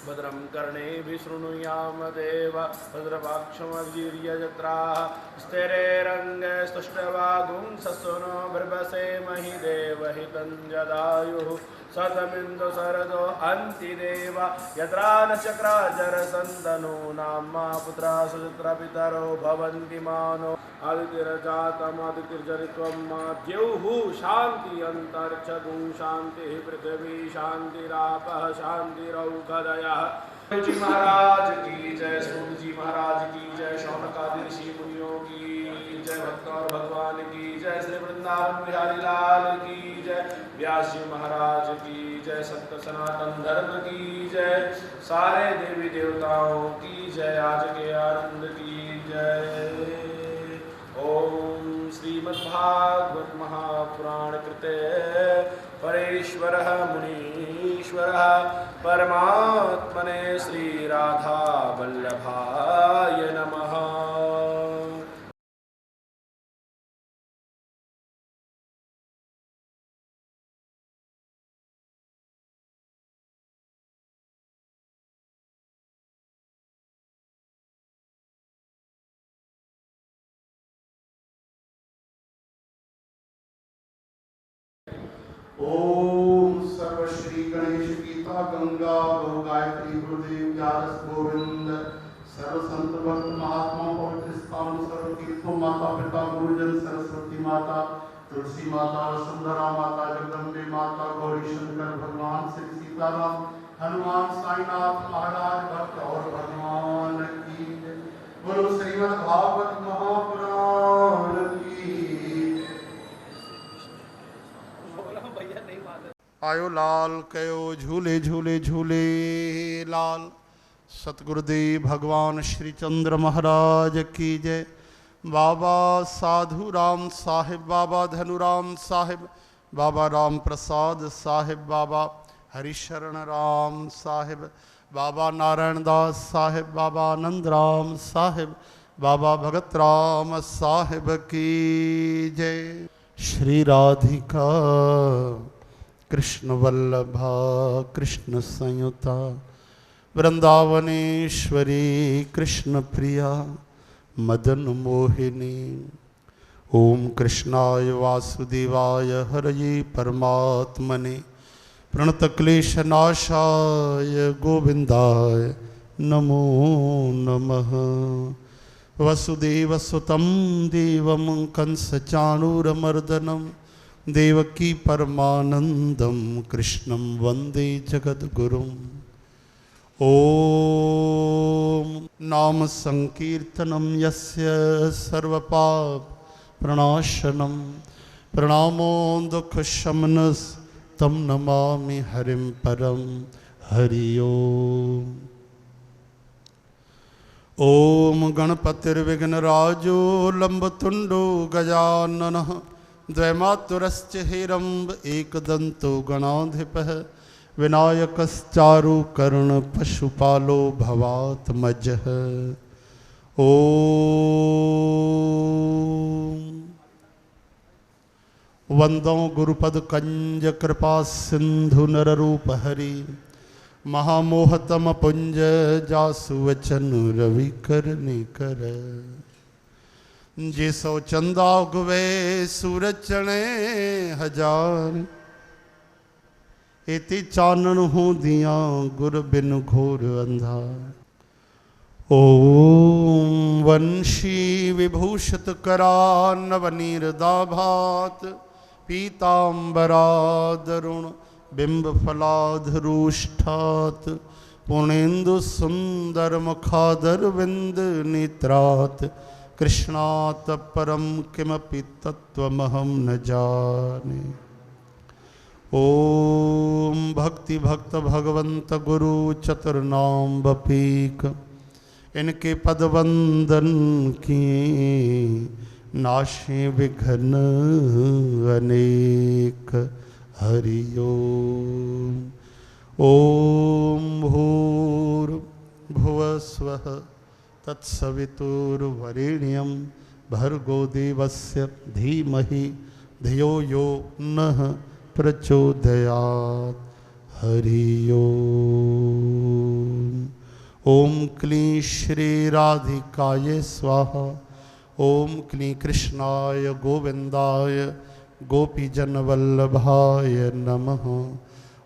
भद्रं कर्णेभिः शृणुयाम देव भद्रवाक्षमवीर्यजत्राः स्थिरैरङ्गैस्तुष्टवागुंसस्तुनो बिभर्षेमहि देवहितं जदायुः शतमिन्दु शरदो अन्तिदेव यत्रा नक्षत्राजरसन्तनूनां पुत्रा सुचित्रा पितरो भवन्ति मानो आदितिर्जातमादितिर्जरित्वं द्यौः शान्ति अन्तरिक्षगुं शान्तिः पृथिवी शान्तिरापः शान्तिरौषधयः। जी महाराज की जय, सूर्य जी महाराज की जय, शौनकादि ऋषि मुनियों की जय, भक्त और भगवान की जय, श्री वृंदावन बिहारी लाल की जय, व्यास जी महाराज की जय, सत्य सनातन धर्म की जय, सारे देवी देवताओं की जय, आज के आनंद की जय। ओम श्रीमद्भागवत महापुराण कृते परेश्वरः मुनीश्वरः परमात्मने श्री राधा वल्लभाय नमः। ओम सर्व श्री गणेश गीता गंगा गौ गायत्री गुरुदेव व्यास गोविंद सर्व संत भक्त महात्मा पवित्र स्थान सर्व तीर्थों माता पिता गुरुजन सरस्वती माता तुलसी माता वसुंधरा माता जगदम्बे माता गौरी शंकर भगवान श्री सीताराम हनुमान साईनाथ महाराज भक्त और भगवान की बोलो श्रीमद् भागवत महापुराण की। आयो लाल कयो झूले झूले झूले लाल। सतगुरुदेव भगवान श्री चंद्र महाराज की जय। बाबा साधु राम साहिब, बाबा धनुराम साहिब, बाबा राम प्रसाद साहिब, बाबा हरिशरण राम साहिब, बाबा नारायण दास साहिब, बाबा आनंद राम साहिब, बाबा भगत राम साहिब की जय। श्री राधिका कृष्ण वल्लभा कृष्ण संयुता वृंदावनेश्वरी कृष्ण प्रिया मदन मोहिनी। ओम कृष्णाय वासुदेवाय हरये परमात्मने प्रणतक्लेशनाशाय गोविंदाय नमो नमः। वसुदेवसुतं देवं कंसचाणूरमर्दनं देवकी परमानंदं कृष्णं वंदे जगद्गुरुम्। ओम नाम संकीर्तनं यस्य सर्वपाप प्रणाशनं प्रणामो दुःखशमनस् तं नमामि हरिं परं हरि ओम। ओम गणपतिर्विघ्नराजो लंबतुंडो गजाननः द्वैमातुरश्च हिरम्ब एकदन्तो गणाधिपः विनायकश्चारुकर्ण पशुपालो भवात्मजः। ओम वंदो गुरुपद कंज कृपा सिंधु नररूप हरि महामोहतम पुंज जासु वचन रवि करने कर। जे सो चंदा उगवे सूरज चढ़े हजार इति चानन हो दिया गुर बिन घोर अंधार। ओम वंशी विभूषित करा नवनीरदाभात पीतांबरादरुण बिंब फलाधरुष्ठात पुणेन्दु सुंदर मुखादर विंद नेत्रात कृष्णात परम किमपि तत्त्वमहं न जाने। ओम भक्ति भक्त भगवंत गुरु चतुर्नाम बपीक इनके पदवंदन किए नाशे विघ्न अनेक। हरि ओम। ओम भूर्भुवस्वः तत्सवितुर्वरेण्यं भर्गो देवस्य धीमहि धियो यो नः प्रचोदयात्। हरि ओम। ओम क्लीं श्री राधिकाय स्वाहा। ओम क्लीं कृष्णाय गोविंदाय गोपीजन वल्लभाय नमः।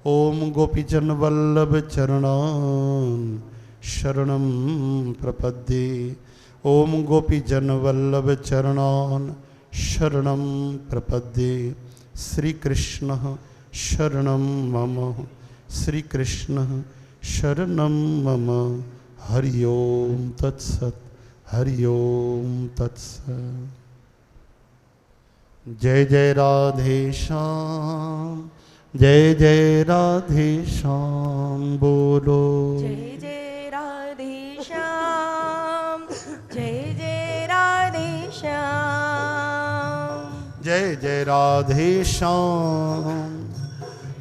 ओम गोपीजन वल्लभ चरणान शरणं प्रपद्ये। ओम गोपीजन वल्लभ चरणान शरणं प्रपद्ये। श्री कृष्ण शरणं मम। श्री कृष्ण शरणं मम। हरि ओम तत्सत्। हरि ओम तत्सत्। जय जय राधे श्याम। जय जय राधे श्याम। बोलो जय जय राधे श्याम। जय जय राधे श्याम। जय जय राधे श्याम।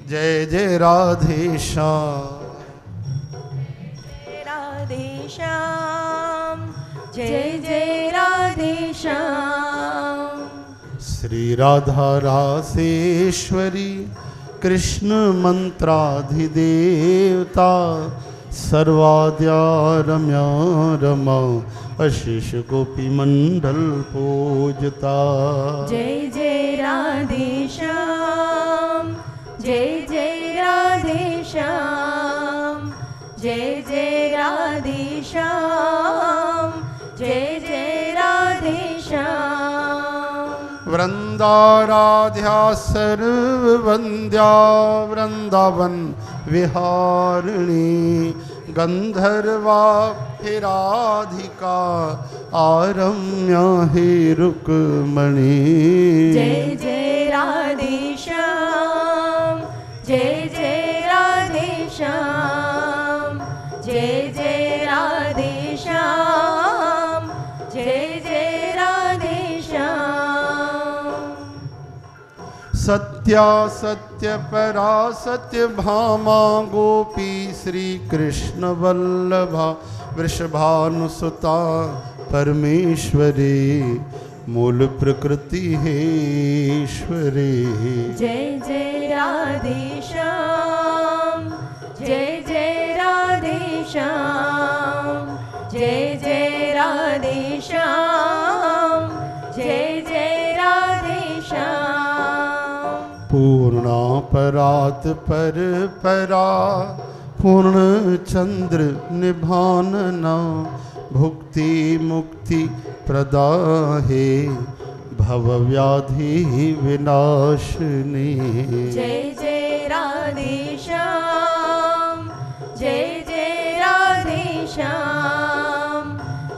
जय जय राधे श्याम। राधे श्याम। जय जय राधे श्याम। श्री राधा रासेश्वरी कृष्ण मंत्राधिदेवता सर्वाद्या रम्या रमा अशिष गोपी मंडल पूजता। जय जय राधे श्याम। जय जय राधे श्याम। जय जय राधे श्याम। जय जय राधे श्याम। वृंदाराध्या सर्ववंद्या वृंदावन विहारिणी गंधर्वाभिराधिका आरम्या हि रुक्मणी। जय जय राधे श्याम। जय जय राधे श्याम। जय जय राधे श्याम। जय जय राधे श्याम। सत्या सत्य परा सत्य भामा गोपी श्री कृष्ण वल्लभा वृषभानुसुता परमेश्वरी मूल प्रकृति हेश्वरी। जय जय राधे श्याम। जय जय राधे श्याम। जय जय राधे श्याम। जय जय राधे श्याम। पूर्णा परात पर परा पूर्ण चंद्र निभानना भुक्ति मुक्ति प्रदाहे भव व्याधि विनाशिनी। जय जय राधे श्याम। जय जय राधे श्याम।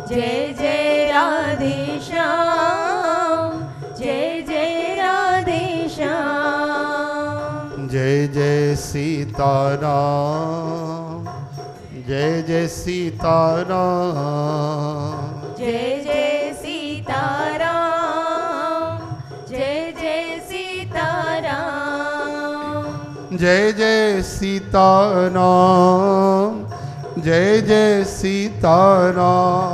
जय जय राधे श्याम। जय जय राधे श्याम। जय जय सीताराम। जय जय सीताराम। जय जय सीताराम। जय जय सीताराम। जय जय सीताराम। जय जय सीताराम।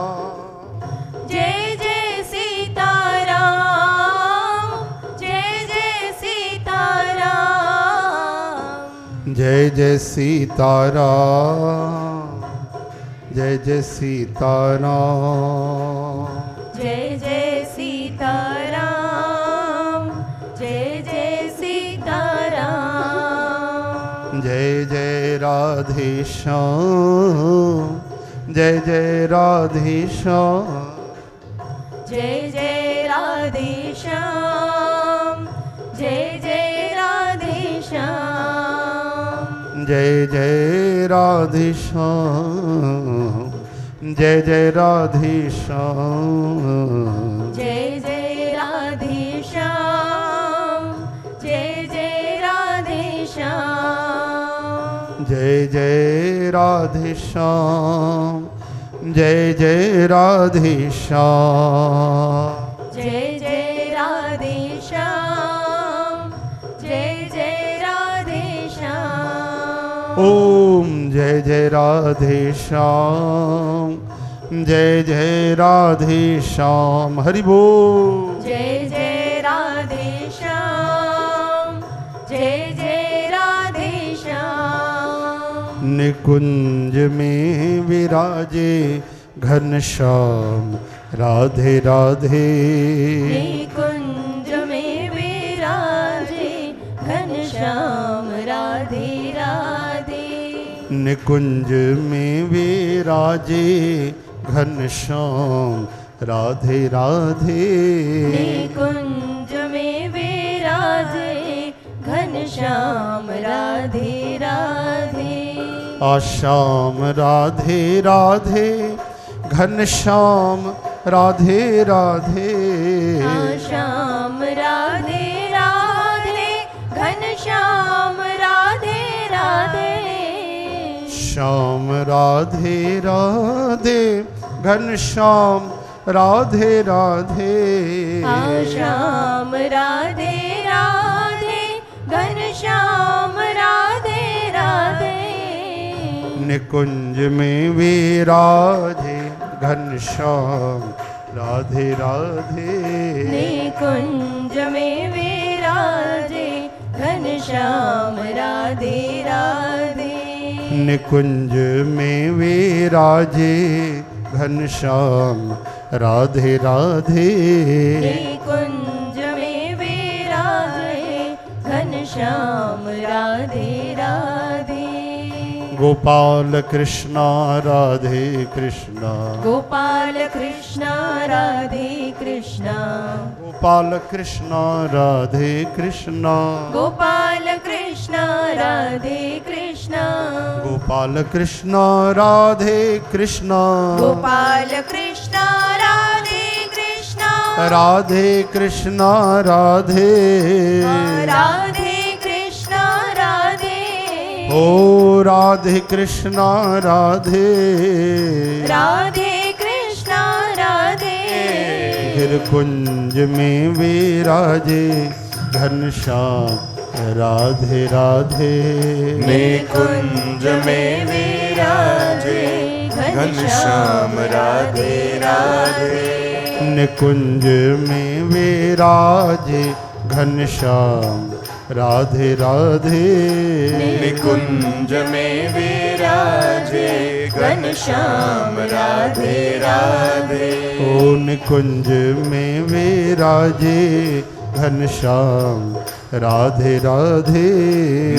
जय जय सीताराम। जय जय सीताराम। जय जय सीताराम। जय जय सीताराम। जय जय सीताराम। जय जय सीताराम। जय जय राधे श्याम। जय जय राधे श्याम। जय जय राधे श्याम। जय जय राधे श्याम। जय जय राधे श्याम। जय जय राधे श्याम। जय जय राधे श्याम। जय जय राधे श्याम। जय जय राधे श्याम। जय जय राधे श्याम। जय जय राधे श्याम। जय जय राधे श्याम। ओम जय जय राधे श्याम। जय जय राधे श्याम। हरि बोल। जय जय राधे श्याम। जय जय राधे श्याम। निकुंज में विराजे घनश्याम राधे राधे। निकुंज में विराजे घनश्याम राधे राधे। निकुंज में विराजे घनश्याम राधे राधे। निकुंज में विराजे घनश्याम राधे राधे। आश्याम राधे राधे घनश्याम राधे राधे। आश्याम राधे राधे घनश्याम राधे राधे। श्याम राधे राधे घनश्याम राधे राधे। आश्याम राधे राधे घनश्याम राधे राधे। निकुंज में विराजे घनश्याम राधे राधे। निकुंज में विराजे घनश्याम राधे राधे। निकुंज में विराजे घनश्याम राधे राधे। निकुंज में विराजे घनश्याम राधे राधे। गोपाल कृष्णा राधे कृष्णा। गोपाल कृष्णा राधे कृष्णा। गोपाल कृष्णा राधे कृष्णा। गोपाल कृष्णा राधे कृष्णा। गोपाल कृष्णा राधे कृष्णा। गोपाल कृष्णा राधे कृष्णा। राधे कृष्णा राधे। राधे कृष्णा राधे। ओ राधे कृष्णा राधे। राधे कृष्णा राधे। गिरकुंज में विराजे घनश्याम राधे राधे। निकुंज में विराजे घनश्याम राधे राधे। निकुंज में विराजे घनश्याम राधे राधे। निकुंज में विराजे घनश्याम राधे राधे। ओ निकुंज में विराजे घनश्याम राधे राधे।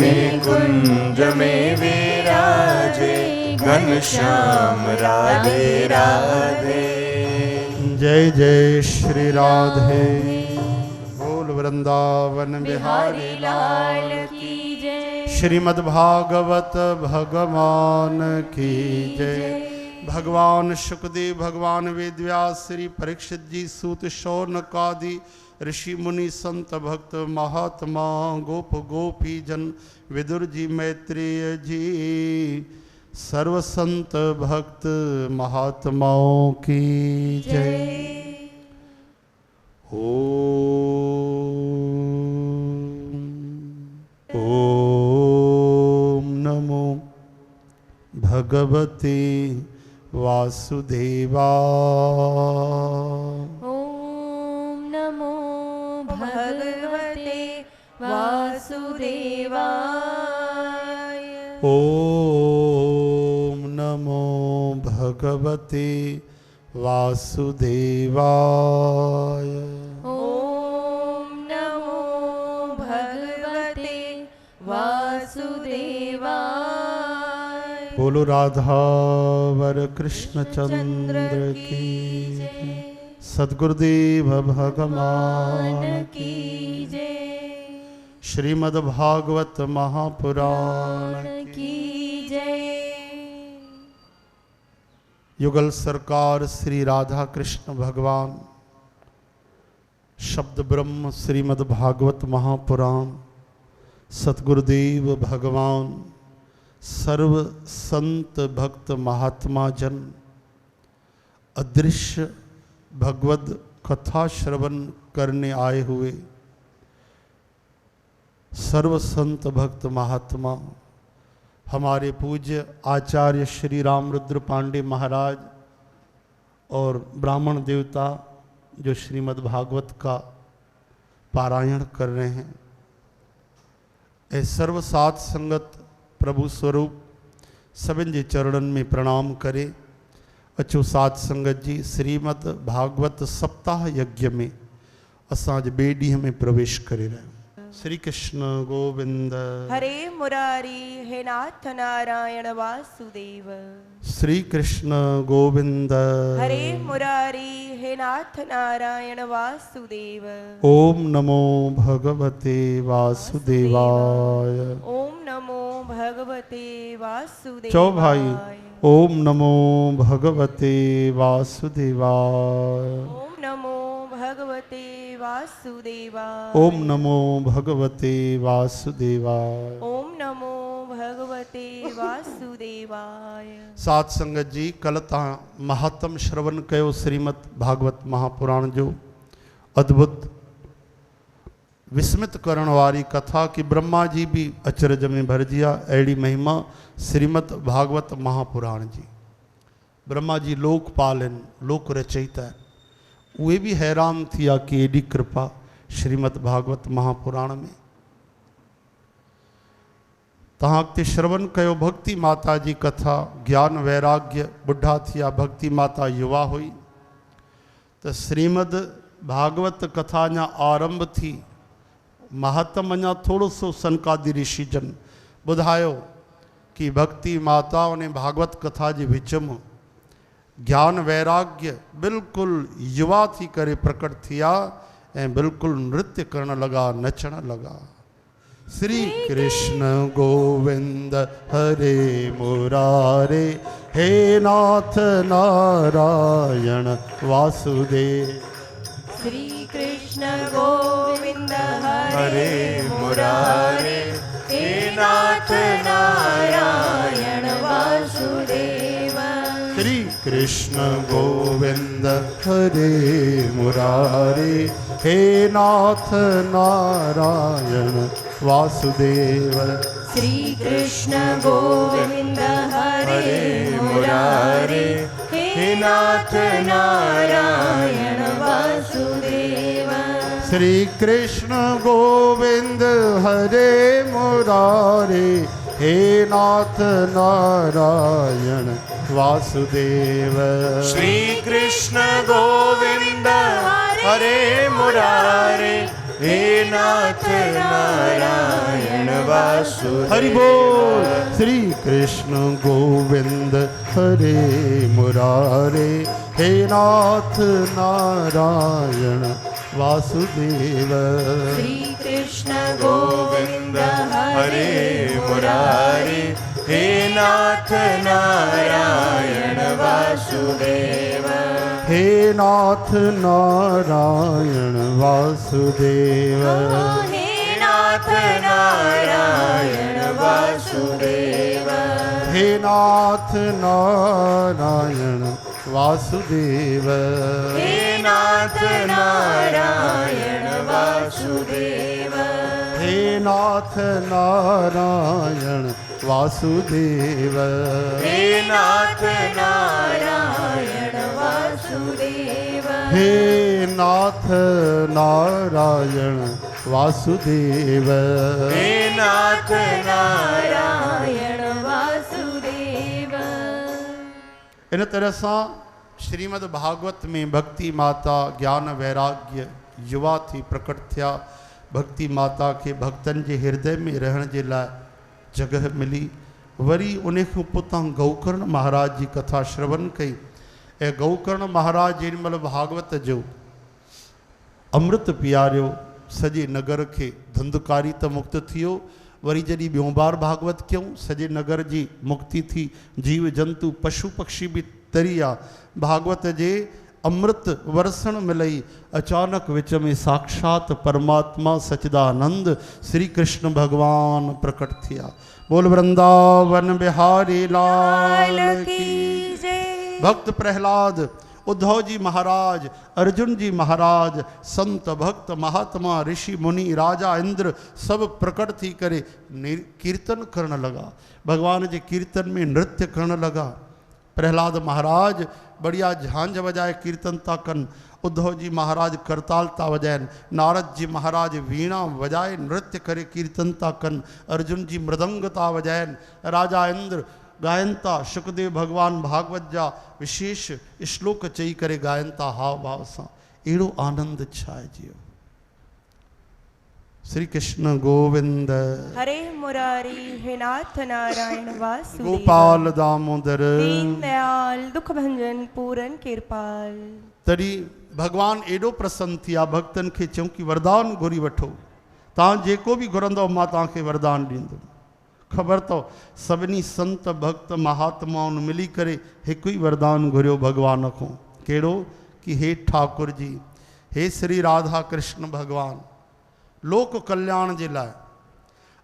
निकुंज में विराजे घनश्याम राधे राधे। जय जय श्री राधे। बोल वृंदावन बिहारी बिहारी लाल की जय। श्रीमद्भागवत भगवान की जय। भगवान सुखदेव, भगवान वेदव्यास, श्री परीक्षित जी, सूत शौनक आदि ऋषि मुनि संत भक्त महात्मा गोप गोपी जन, विदुर जी, मैत्रेय जी, सर्व संत भक्त महात्माओं की जय। ओम नमो भगवते वासुदेवाय। ओम नमो भगवते वासुदेवाय। ओम नमो भगवते वासुदेवाय। ओम नमो भगवते वासुदेवाय। बोलो राधा वर कृष्ण चंद्र की जय। सद्गुरुदेव भगवान की जय। श्रीमद् भागवत महापुराण की जय। युगल सरकार श्री राधा कृष्ण भगवान शब्द ब्रह्म श्रीमद् भागवत महापुराण सतगुरुदेव भगवान सर्व संत भक्त महात्मा जन अदृश्य भगवद कथा श्रवण करने आए हुए सर्व संत भक्त महात्मा, हमारे पूज्य आचार्य श्री रामरुद्र पांडे महाराज और ब्राह्मण देवता जो श्रीमद् भागवत का पारायण कर रहे हैं, ये सर्व सात संगत प्रभु स्वरूप सभिनि जे चरणनि में प्रणाम करे अचो साध संगत जी श्रीमद भागवत सप्ताह यज्ञ में असां अॼु ॿिए ॾींहं में प्रवेश करे रहिया आहियूं। श्री कृष्ण गोविंद हरे मुरारी हे नाथ नारायण वासुदेव। श्री कृष्ण गोविंद हरे मुरारी हे नाथ नारायण वासुदेव। ओम नमो भगवते वासुदेवाय। ओम नमो भगवते वासुदेवाय। चौ भाई ओम नमो भगवते वासुदेवाय। ओम नमो भगवते वासुदेवाय। ओम नमो भगवते वासुदेवाय। ओम नमो भगवते वासुदेवाय। साध संगत जी कल तव्हां महात्म श्रवण कयो श्रीमद भागवत महापुराण जो अद्भुत विस्मित करण वारी कथा कि ब्रह्मा जी भी अचरज में भरजी आहे। अहिड़ी महिमा श्रीमद भागवत महापुराण जी। ब्रह्मा जी लोकपाल आहिनि, लोक रचयिता आहिनि। उहे भी हैरान थी विया कि एॾी कृपा श्रीमद भागवत महापुराण में। तव्हां अॻिते श्रवण कयो भक्ति माता जी कथा। ज्ञान वैराग्य बुढ़ा थिया, भक्ति माता युवा हुई। त श्रीमद भागवत कथा अञा आरंभ थी, महात्म अञा थोड़ो सो सनकादि ऋषि जन ॿुधायो कि भक्ति माता उन भागवत कथा जे विच में ज्ञान वैराग्य बिल्कुल युवा थी करे प्रकट थिया ऐं बिल्कुल नृत्य करण लगा, नचण लगा। श्री कृष्ण गोविंद हरे मुरारे हे नाथ नारायण वासुदेव। श्री कृष्ण गोविंद हरे मुरारे हे नाथ नारायण वासुदेव। श्री कृष्ण गोविंद हरे मुरारे हे नाथ नारायण वासुदेव। श्री कृष्ण गोविंद हरे मुरारे हे नाथ नारायण वासुदेव। श्री कृष्ण गोविंद हरे मुरारे हे नाथ नारायण वासुदेव। श्री कृष्ण गोविंद हरे मुरारे हे नाथ नारायण वासुदेव। हरि बोल। श्री कृष्ण गोविंद हरे मुरारे हे नाथ नारायण वासुदेव। श्री कृष्ण गोविंद हरे मुरारे हे नाथ नारायण वासुदेव। हे नाथ नारायण वासुदेव। हे नाथ नारायण वासुदेव। हे नाथ नारायण वासुदेव। हे नाथ नारायण वासुदेव। हे नाथ नारायण वासुदेव। हे नाथ नारायण वासुदेव। हे नाथ नारायण वासुदेव। हे नाथ नारायण वासुदेव। इन तरह से श्रीमद भागवत में भक्ति माता ज्ञान वैराग्य युवा थी प्रकट थिया। भक्ति माता के भक्तन के हृदय में रहने के लाए जगह मिली। वरी उन खां पोइ गौकर्ण महाराज जी कथा श्रवण कई ऐं गौकर्ण महाराज जेॾीमहिल भागवत जो अमृत पियारियो सॼे नगर के धंधकारी त मुक्त थियो। वरी जॾहिं ॿियों बार भागवत क्यों सॼे नगर जी मुक्ति थी। जीव जंतु पशु पक्षी भी तरिया भागवत जे अमृत वरसण मिलई। अचानक विच में साक्षात परमात्मा सच्चिदानंद श्री कृष्ण भगवान प्रकट थिया। बोल वृंदावन बिहारी लाल की जय। भक्त प्रहलाद, उद्धव जी महाराज, अर्जुन जी महाराज, संत भक्त महात्मा ऋषि मुनि राजा इंद्र सब प्रकट थी करे कीर्तन करण लगा। भगवान के कीर्तन में नृत्य करण लगा। प्रहलाद महाराज बढ़िया झांझ बजाए कीर्तन था कन। उद्धव जी महाराज करताल था वजाइन। नारद जी महाराज वीणा वजाए नृत्य करे कीर्तन था कन। अर्जुन जी मृदंग था वजाइन। राजा इंद्र ॻाइनि था। शुकदेव भगवान भागवत जा विशेष श्लोक चई करे ॻाइनि था हाव भाव सां। अहिड़ो आनंद छा आहे जियो। श्री कृष्ण गोविंद हरे मुरारी हे नाथ नारायण वासुदेव गोपाल दामोदर दीन दयाल दुख भंजन पूरन कृपाल। तॾहिं भगवान एॾो प्रसन्न थिया भक्तन खे चऊं कि वरदान घुरी वठो। तव्हां जेको बि घुरंदव मां तव्हांखे वरदान ॾींदुमि। ख़बर अथव सभिनी संत भक्त महात्माउनि मिली करे हिकु ई वरदान घुरियो भगवान खां। कहिड़ो? कि हे ठाकुर जी, हे श्री राधा कृष्ण भगवान, लोक कल्याण जे लाइ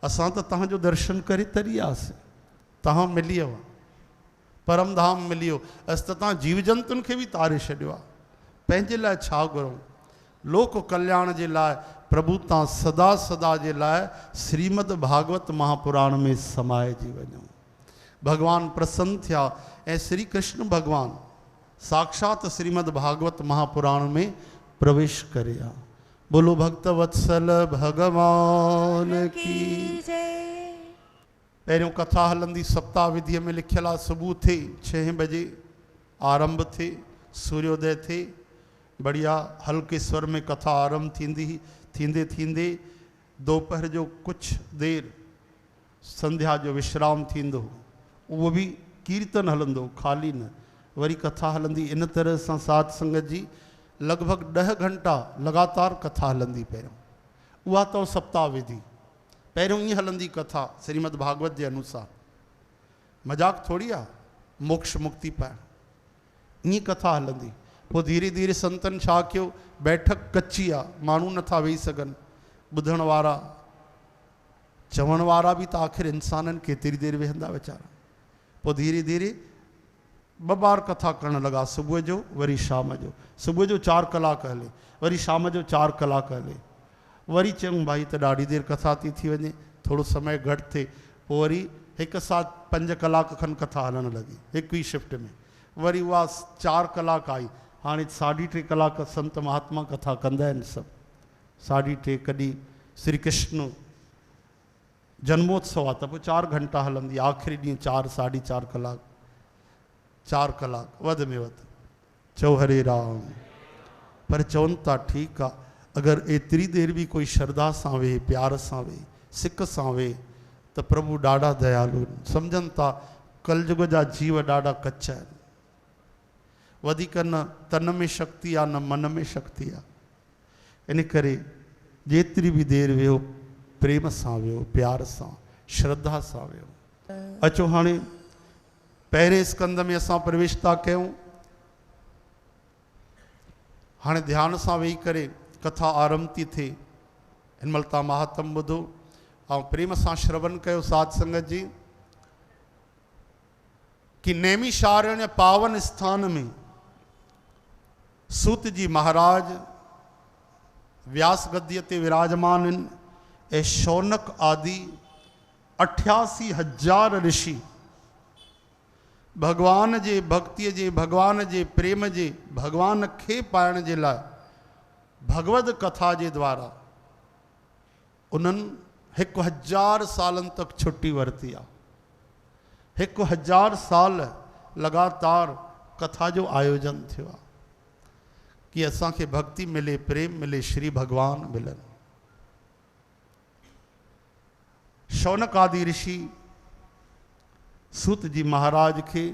असां त तव्हांजो दर्शन करे तरी आसीं, तव्हां मिली वियो, परम धाम मिली वियो, अस त तव्हां जीव जंतुनि खे बि तारे छॾियो आहे। पंहिंजे लाइ छा घुरूं? लोक कल्याण जे लाइ प्रभु तव्हां सदा सदा जे लाइ श्रीमद भागवत महापुराण में समाइजी वञो। भगवान प्रसन्न थिया ऐं श्री कृष्ण भगवान साक्षात श्रीमद भागवत महापुराण में प्रवेश करे आ। बोलो भक्त वत्सल भगवान की जय। पहिरियों कथा हलंदी सप्ताह विधिअ में लिखियल आहे। सुबुह थे 6 बजे आरंभ थे, सूर्योदय थे, बढ़िया हल्के स्वर में कथा आरंभ थींदी। थींदे थींदे दोपहर जो कुछ देर संध्या जो विश्राम थींदो, उहो बि कीर्तन हलंदो, खाली न। वरी कथा हलंदी। इन तरह सां साध संगत जी लगभग 10 घंटा लगातार कथा हलंदी। पहिरियों उहा तो सप्ताह विधि। पहिरियों ईअं हलंदी कथा श्रीमद भागवत जे अनुसार। मजाक थोड़ी आहे मोक्ष मुक्ति पाइण। ईअं कथा हलंदी। पोइ धीरे धीरे संतन छा कयो, बैठक कच्ची आहे, माण्हू नथा वेही सघनि, ॿुधण वारा चवण वारा बि त आख़िर इंसाननि केतिरी देरि वेहंदा वीचारा। पोइ धीरे धीरे 2 बार कथा करण लॻा, सुबुह जो वरी शाम जो। सुबुह जो 4 कलाक हले, वरी शाम जो 4 कलाक हले। वरी चयूं भाई त ॾाढी देरि कथा थी वञे, थोरो समय घटि थिए। पोइ वरी हिकु साथ 5 कलाक खनि कथा हलणु लॻी हिकु ई शिफ्ट में। वरी उहा 4 कलाक आई। हाणे 3.5 कलाक संत महात्मा कथा कंदा आहिनि सभु। 3.5 कॾहिं श्री कृष्ण जन्मोत्सव आहे त पोइ 4 घंटा हलंदी। आख़िरी ॾींहुं 4 4.5 कलाक, 4 कलाक वध में वधि। चओ हरे राम। पर चवनि था ठीकु आहे, अगरि एतिरी देरि बि कोई श्रद्धा सां वेहे, प्यार सां वेहे, सिक सां वेहे त प्रभु ॾाढा दयालु आहिनि। सम्झनि था कलयुग जा जीव ॾाढा कचा आहिनि। वधीक न तन में शक्ति आहे न मन में शक्ति आहे। इन करे जेतिरी बि देरि वेहो प्रेम सां वेहो, प्यार सां, श्रद्धा सां वेहो। अचो हाणे पहिरें स्कंद में असां प्रवेश था कयूं। हाणे ध्यान सां वेही करे कथा आरंभ थी थिए। हिन महिल तव्हां महात्म ॿुधो ऐं प्रेम सां श्रवण कयो साध संगत जी। कि नैमिषारण्य पावन स्थान में सूत जी महाराज व्यास गद्दीअ ते विराजमान आहिनि ऐं शौनक आदि 88,000 ऋषि भगवान जे भक्तिअ जे, भगवान जे प्रेम जे, भगवान खे पाइण जे लाइ भगवद कथा जे द्वारा उन्हनि 1000 सालनि तक छुट्टी वरिती आहे। 1000 साल लगातार कथा जो आयोजन थियो आहे कि असांखे भक्ति मिले, प्रेम मिले, श्री भगवान मिलनि। शौनक आदि ऋषि सूत जी महाराज खे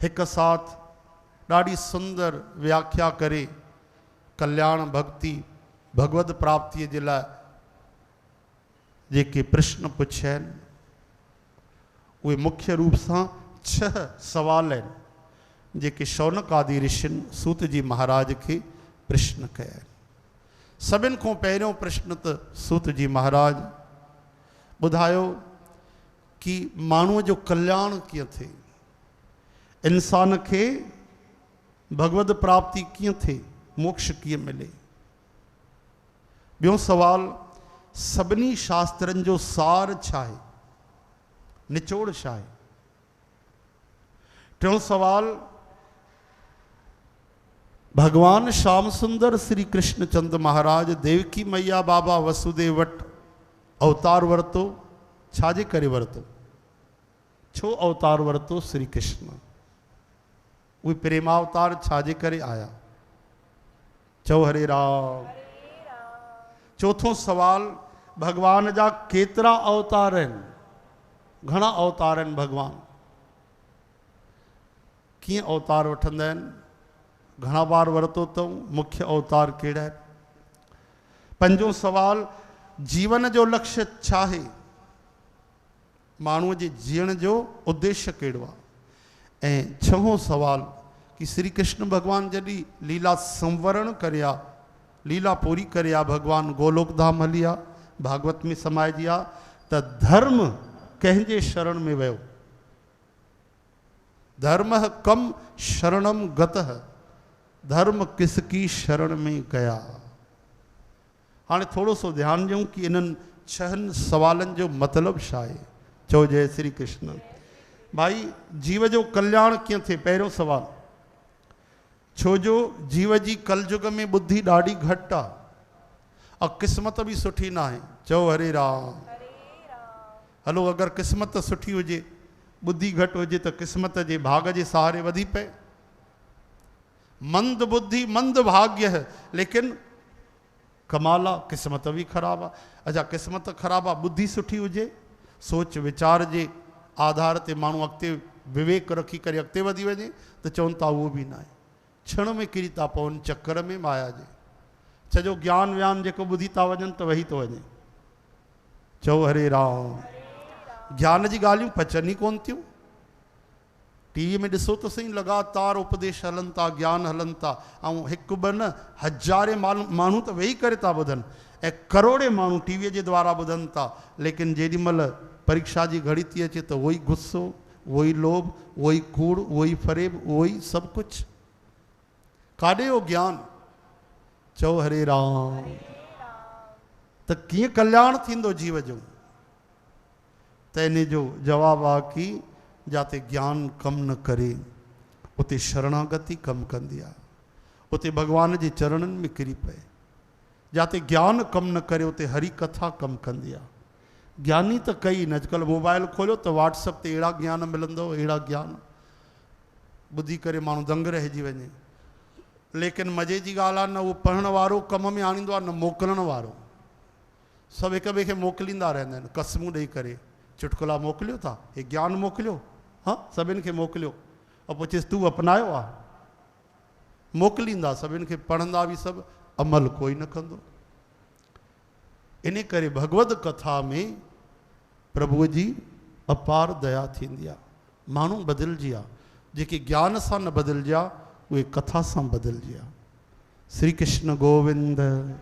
हिक साथ ॾाढी सुंदर व्याख्या करे कल्याण भक्ति भगवत प्राप्तिअ जे लाइ जेके प्रश्न पुछिया आहिनि उहे मुख्य रूप सां 6 सवाल आहिनि जेके शौनक आदि ऋषियुनि सूत जी महाराज खे प्रश्न कया आहिनि। सभिनि खां पहिरियों प्रश्न त सूत जी महाराज ॿुधायो कि माण्हूअ जो कल्याण कीअं थिए, इंसान खे भगवत प्राप्ति कीअं थिए, मोक्ष कीअं मिले। ॿियो सवाल, सभिनी शास्त्रनि जो सार छा आहे, निचोड़ छा आहे। टियों सवाल, भगवान श्याम सुंदर श्री कृष्णचंद्र महाराज देवकी मैया बाबा वसुदेव वटि अवतार वरितो, छाजे करे वरितो। छो अवतार वरतो श्री कृष्ण, उहे प्रेमावतार छाजे करे आया। चओ हरे राम। चौथों सवाल, भगवान जा केतरा अवतार आहिनि, घणा अवतार आहिनि भगवान, कीअं अवतार वठंदा आहिनि, घणा बार वरतो अथऊं, मुख्य अवतार कहिड़ा आहिनि। पंजों सवाल, जीवन जो लक्ष्य छा आहे, माण्हूअ जे जीअण जो उद्देश्य कहिड़ो आहे। ऐं छहों सवाल कि श्री कृष्ण भगवान जॾहिं लीला संवरण करे आ, लीला पूरी करे आ, भगवान गोलोक धाम हली आ, भागवत में समाइजी आ, त धर्म कंहिंजे शरण में वियो। धर्म कम शरणम गतः, धर्म किसकी शरण में गया। हाँ थोड़ो सो ध्यान ॾियूं कि इन्हनि छहनि सवालनि जो मतिलबु छा आहे। चओ जय श्री कृष्ण। भाई जीव जो कल्याण कीअं थिए, पहिरियों सवाल, छो जो जीव जी कलयुग में बुद्धि ॾाढी घटि आहे और क़िस्मत भी सुठी ना आहे। चओ हरे राम। हलो अगरि क़िस्मत सुठी हुजे, बुद्धि घटि हुजे त क़िस्मत जे भाग जे सहारे वधी पए। मंद बुद्धि मंद भाग्य है, लेकिन कमाल आहे क़िस्मत भी ख़राबु आहे। अच्छा क़िस्मत ख़राबु आहे, बुद्धि सुठी हुजे, सोच वीचार जे आधार ते माण्हू अॻिते विवेक रखी करे अॻिते वधी वञे त चवनि था उहो बि न आहे, क्षण में किरी था पवनि चक्कर में माया जे। सॼो ज्ञान व्यान जेको ॿुधी था वञनि त वही थो वञे। चओ हरे राम। ज्ञान जी ॻाल्हियूं पचनि ई कोन थियूं। टीवी में ॾिसो त सही, लगातार उपदेश हलनि था, ज्ञान हलनि था, ऐं हिकु ॿ न हज़ारे माण्हू त वेही करे था ॿुधनि ऐं करोड़े माण्हू टीवीअ जे द्वारा ॿुधनि था, लेकिन जेॾीमहिल परीक्षा जी घड़ी थी अचे त उहो ई गुस्सो, उहो ई लोभ, उहो ई कूड़, उहो ई फरेब, उहो ई सभु कुझु। काॾे हो ज्ञान। चओ हरे राम। त कीअं कल्याण थींदो जीव जो, त इन जो जवाबु आहे कि जाते ज्ञान कम न करे उते शरणागति कम कंदी आहे, उते भगवान जे चरणनि में किरी पए। जाते ज्ञान कम न करे उते हरी कथा कम कंदी आहे। ज्ञानी त कई न, अॼुकल्ह मोबाइल खोलियो त व्हाट्सअप ते अहिड़ा ज्ञान मिलंदो, अहिड़ा ज्ञान ॿुधी करे माण्हू दंग रहिजी वञे। लेकिन मज़े जी ॻाल्हि आहे, न उहो पढ़ण वारो कम में आणींदो आहे, न मोकिलण वारो। सभु हिक ॿिए खे मोकिलींदा रहंदा आहिनि, क़स्मूं ॾेई करे, चुटकुला मोकिलियो था, हे ज्ञान मोकिलियो, हाँ सभिनि खे मोकिलियो, और पुछिस तूं अपनायो आहे, मोकिलींदा सभिनि खे, पढ़ंदा बि सभु, अमल कोई न कंदो। इन करे भगवत कथा में प्रभुअ जी अपार दया थींदी आहे। माण्हू बदिलजी आहे, जेके ज्ञान सां न बदिलजी आहे उहे कथा सां बदिलजी आहे। श्री कृष्ण गोविंद।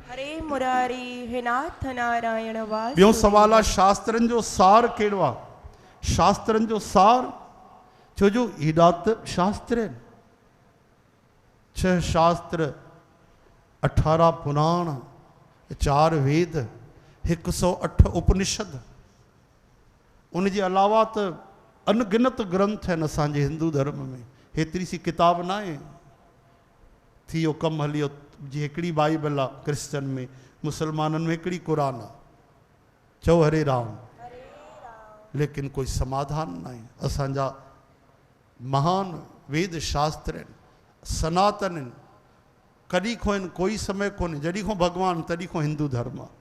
हरे मुरारी हे नाथ नारायण वासुदेव। ॿियो सवाल आहे, शास्त्रनि जो सार कहिड़ो आहे। शास्त्रनि जो सार, छो जो हेॾा त शास्त्र आहिनि, 6 शास्त्र, 18 पुराण, 4 वेद, 108 उपनिषद, उन जे अलावा त अनगिनत ग्रंथ आहिनि असांजे हिंदू धर्म में। हेतिरी सी किताब न आहे, थी वियो कमु हली वियो। जी हिकिड़ी बाइबल आहे क्रिश्चन में, मुसलमाननि में हिकिड़ी क़ुरान आहे। चओ हरे राम। लेकिन कोई समाधान न आहे। असांजा महान वेद शास्त्र आहिनि, सनातन आहिनि, कॾहिं खां आहिनि, कोई समय कोन्हे, जॾहिं खां भगवान तॾहिं खां हिंदू धर्म आहे।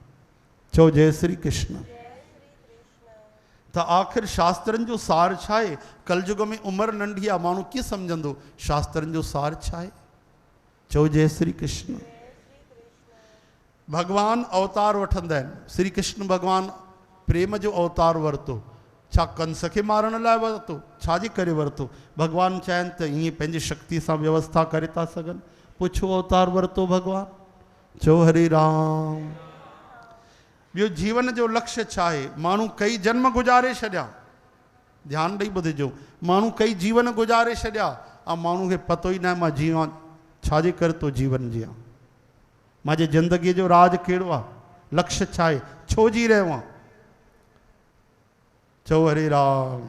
चओ जय श्री कृष्ण। त आख़िर शास्त्रनि जो सार छा आहे। कलयुग में उमिरि नंढी आहे, माण्हू कीअं सम्झंदो शास्त्रनि जो सार छा आहे। चओ जय श्री कृष्ण। भगवान अवतार वठंदा आहिनि। श्री कृष्ण भगवान प्रेम जो अवतार वरितो, छा कंस खे मारण लाइ वरितो, छाजे करे वरितो। भगवान चाहिनि त ईअं पंहिंजी शक्ति सां व्यवस्था करे था सघनि, पुछो अवतार वरितो भगवान। चओ हरे राम। ॿियो जीवन जो लक्ष्य छा आहे। माण्हू कई जन्म गुज़ारे छॾिया, ध्यानु ॾेई ॿुधिजो, माण्हू कई जीवन गुज़ारे छॾिया ऐं माण्हू खे पतो ई न आहे मां जीवां छाजे करे थो जीवन जियां, मुंहिंजे ज़िंदगीअ जो राज कहिड़ो आहे, लक्ष्य छा आहे, छो जी रहियो आहे। चओ हरे राम।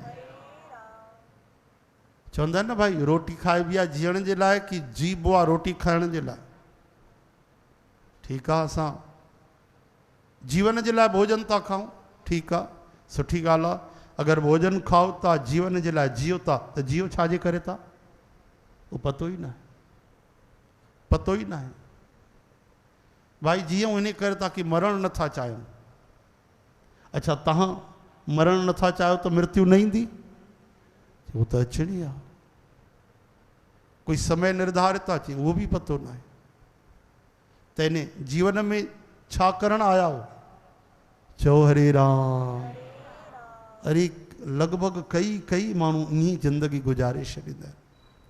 चवंदा आहिनि न भाई रोटी खाइबी आहे जीअण जे लाइ कि जीबो आहे रोटी खाइण जे लाइ। ठीकु आहे, असां जीवन जे लाइ भोजन था खाऊं, ठीकु आहे, सुठी ॻाल्हि आहे। अगर भोजन खाओ था जीवन जे लाइ जियो था तो जियो छाजे करे था वो पतो ही ना है, पतो ही ना है। भाई जियो इन करे था कि मरण नथा चाहियो। अच्छा तहां मरण नथा चाहियो तो मृत्यु न ईंदी? वो तो अचणी आहे। कोई समय निर्धारित अचे वो भी पतो ना है। तेने जीवन में छा करण आया हो? चो हरे राम। अरे लगभग कई मानू नी जिंदगी गुजारे छॾींदा,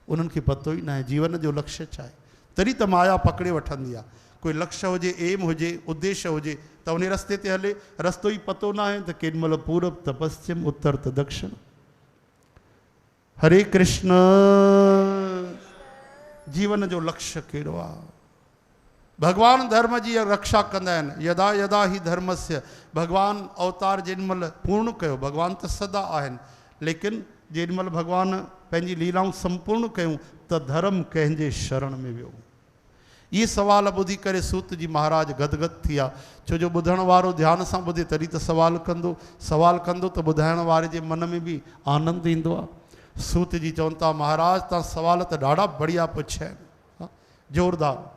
उन्हनि खे पतो ही ना है जीवन जो लक्ष्य छा आहे। तरी त माया पकड़े वठंदी आहे। कोई लक्ष्य हुजे, एम हुजे, उद्देश्य हुजे तो उन रस्ते ते हले। रस्तो ही पतो ना है तो केॾीमहिल पूरब त पश्चिम, उत्तर त दक्षिण। हरे कृष्ण। जीवन जो लक्ष्य कहिड़ो आहे? भगवान धर्म जी रक्षा कंदा आहिनि। यदा यदा ही धर्मस्य, भगवान अवतार जेॾीमहिल पूर्ण कयो, भगवान त सदा आहिनि, लेकिन जेॾीमहिल भगवान पंहिंजी लीलाऊं संपूर्ण कयूं त धर्म कंहिंजे शरण में वियो। ये सवाल ॿुधी करे सूत जी महाराज गदगद थी विया। छो जो ॿुधण वारो ध्यान सां ॿुधे तॾहिं त सवाल कंदो त ॿुधाइण वारे जे मन में भी आनंद ईंदो आहे। सूत जी चवनि था महाराज तव्हां सवाल त ॾाढा बढ़िया पुछिया आहिनि, ज़ोरदार,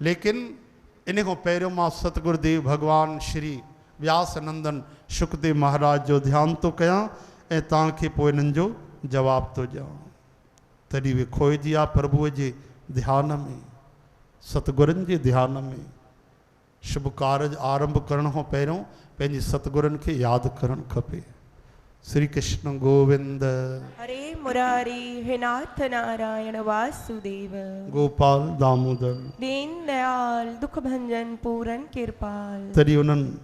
लेकिन इन खां पहिरियों मां सतगुरुदेव भगवान श्री व्यासनंदन शुकदेव महाराज जो ध्यान तो कयां ऐं तव्हांखे पोइ इन्हनि जो जवाब तो ॾियां। तॾहिं वे खोइजी आहे प्रभुअ जे ध्यान में, सतगुरनि जे ध्यान में। शुभ कारज आरंभ करण खां पहिरियों पंहिंजे सतगुरनि खे यादि करणु खपे। श्री कृष्ण गोविंद। हरे मुरारी हे नाथ नारायण वासुदेव। गोपाल दामोदर। दीन दयाल दुख भंजन पूरन कृपाल। तॾहिं उन्हनि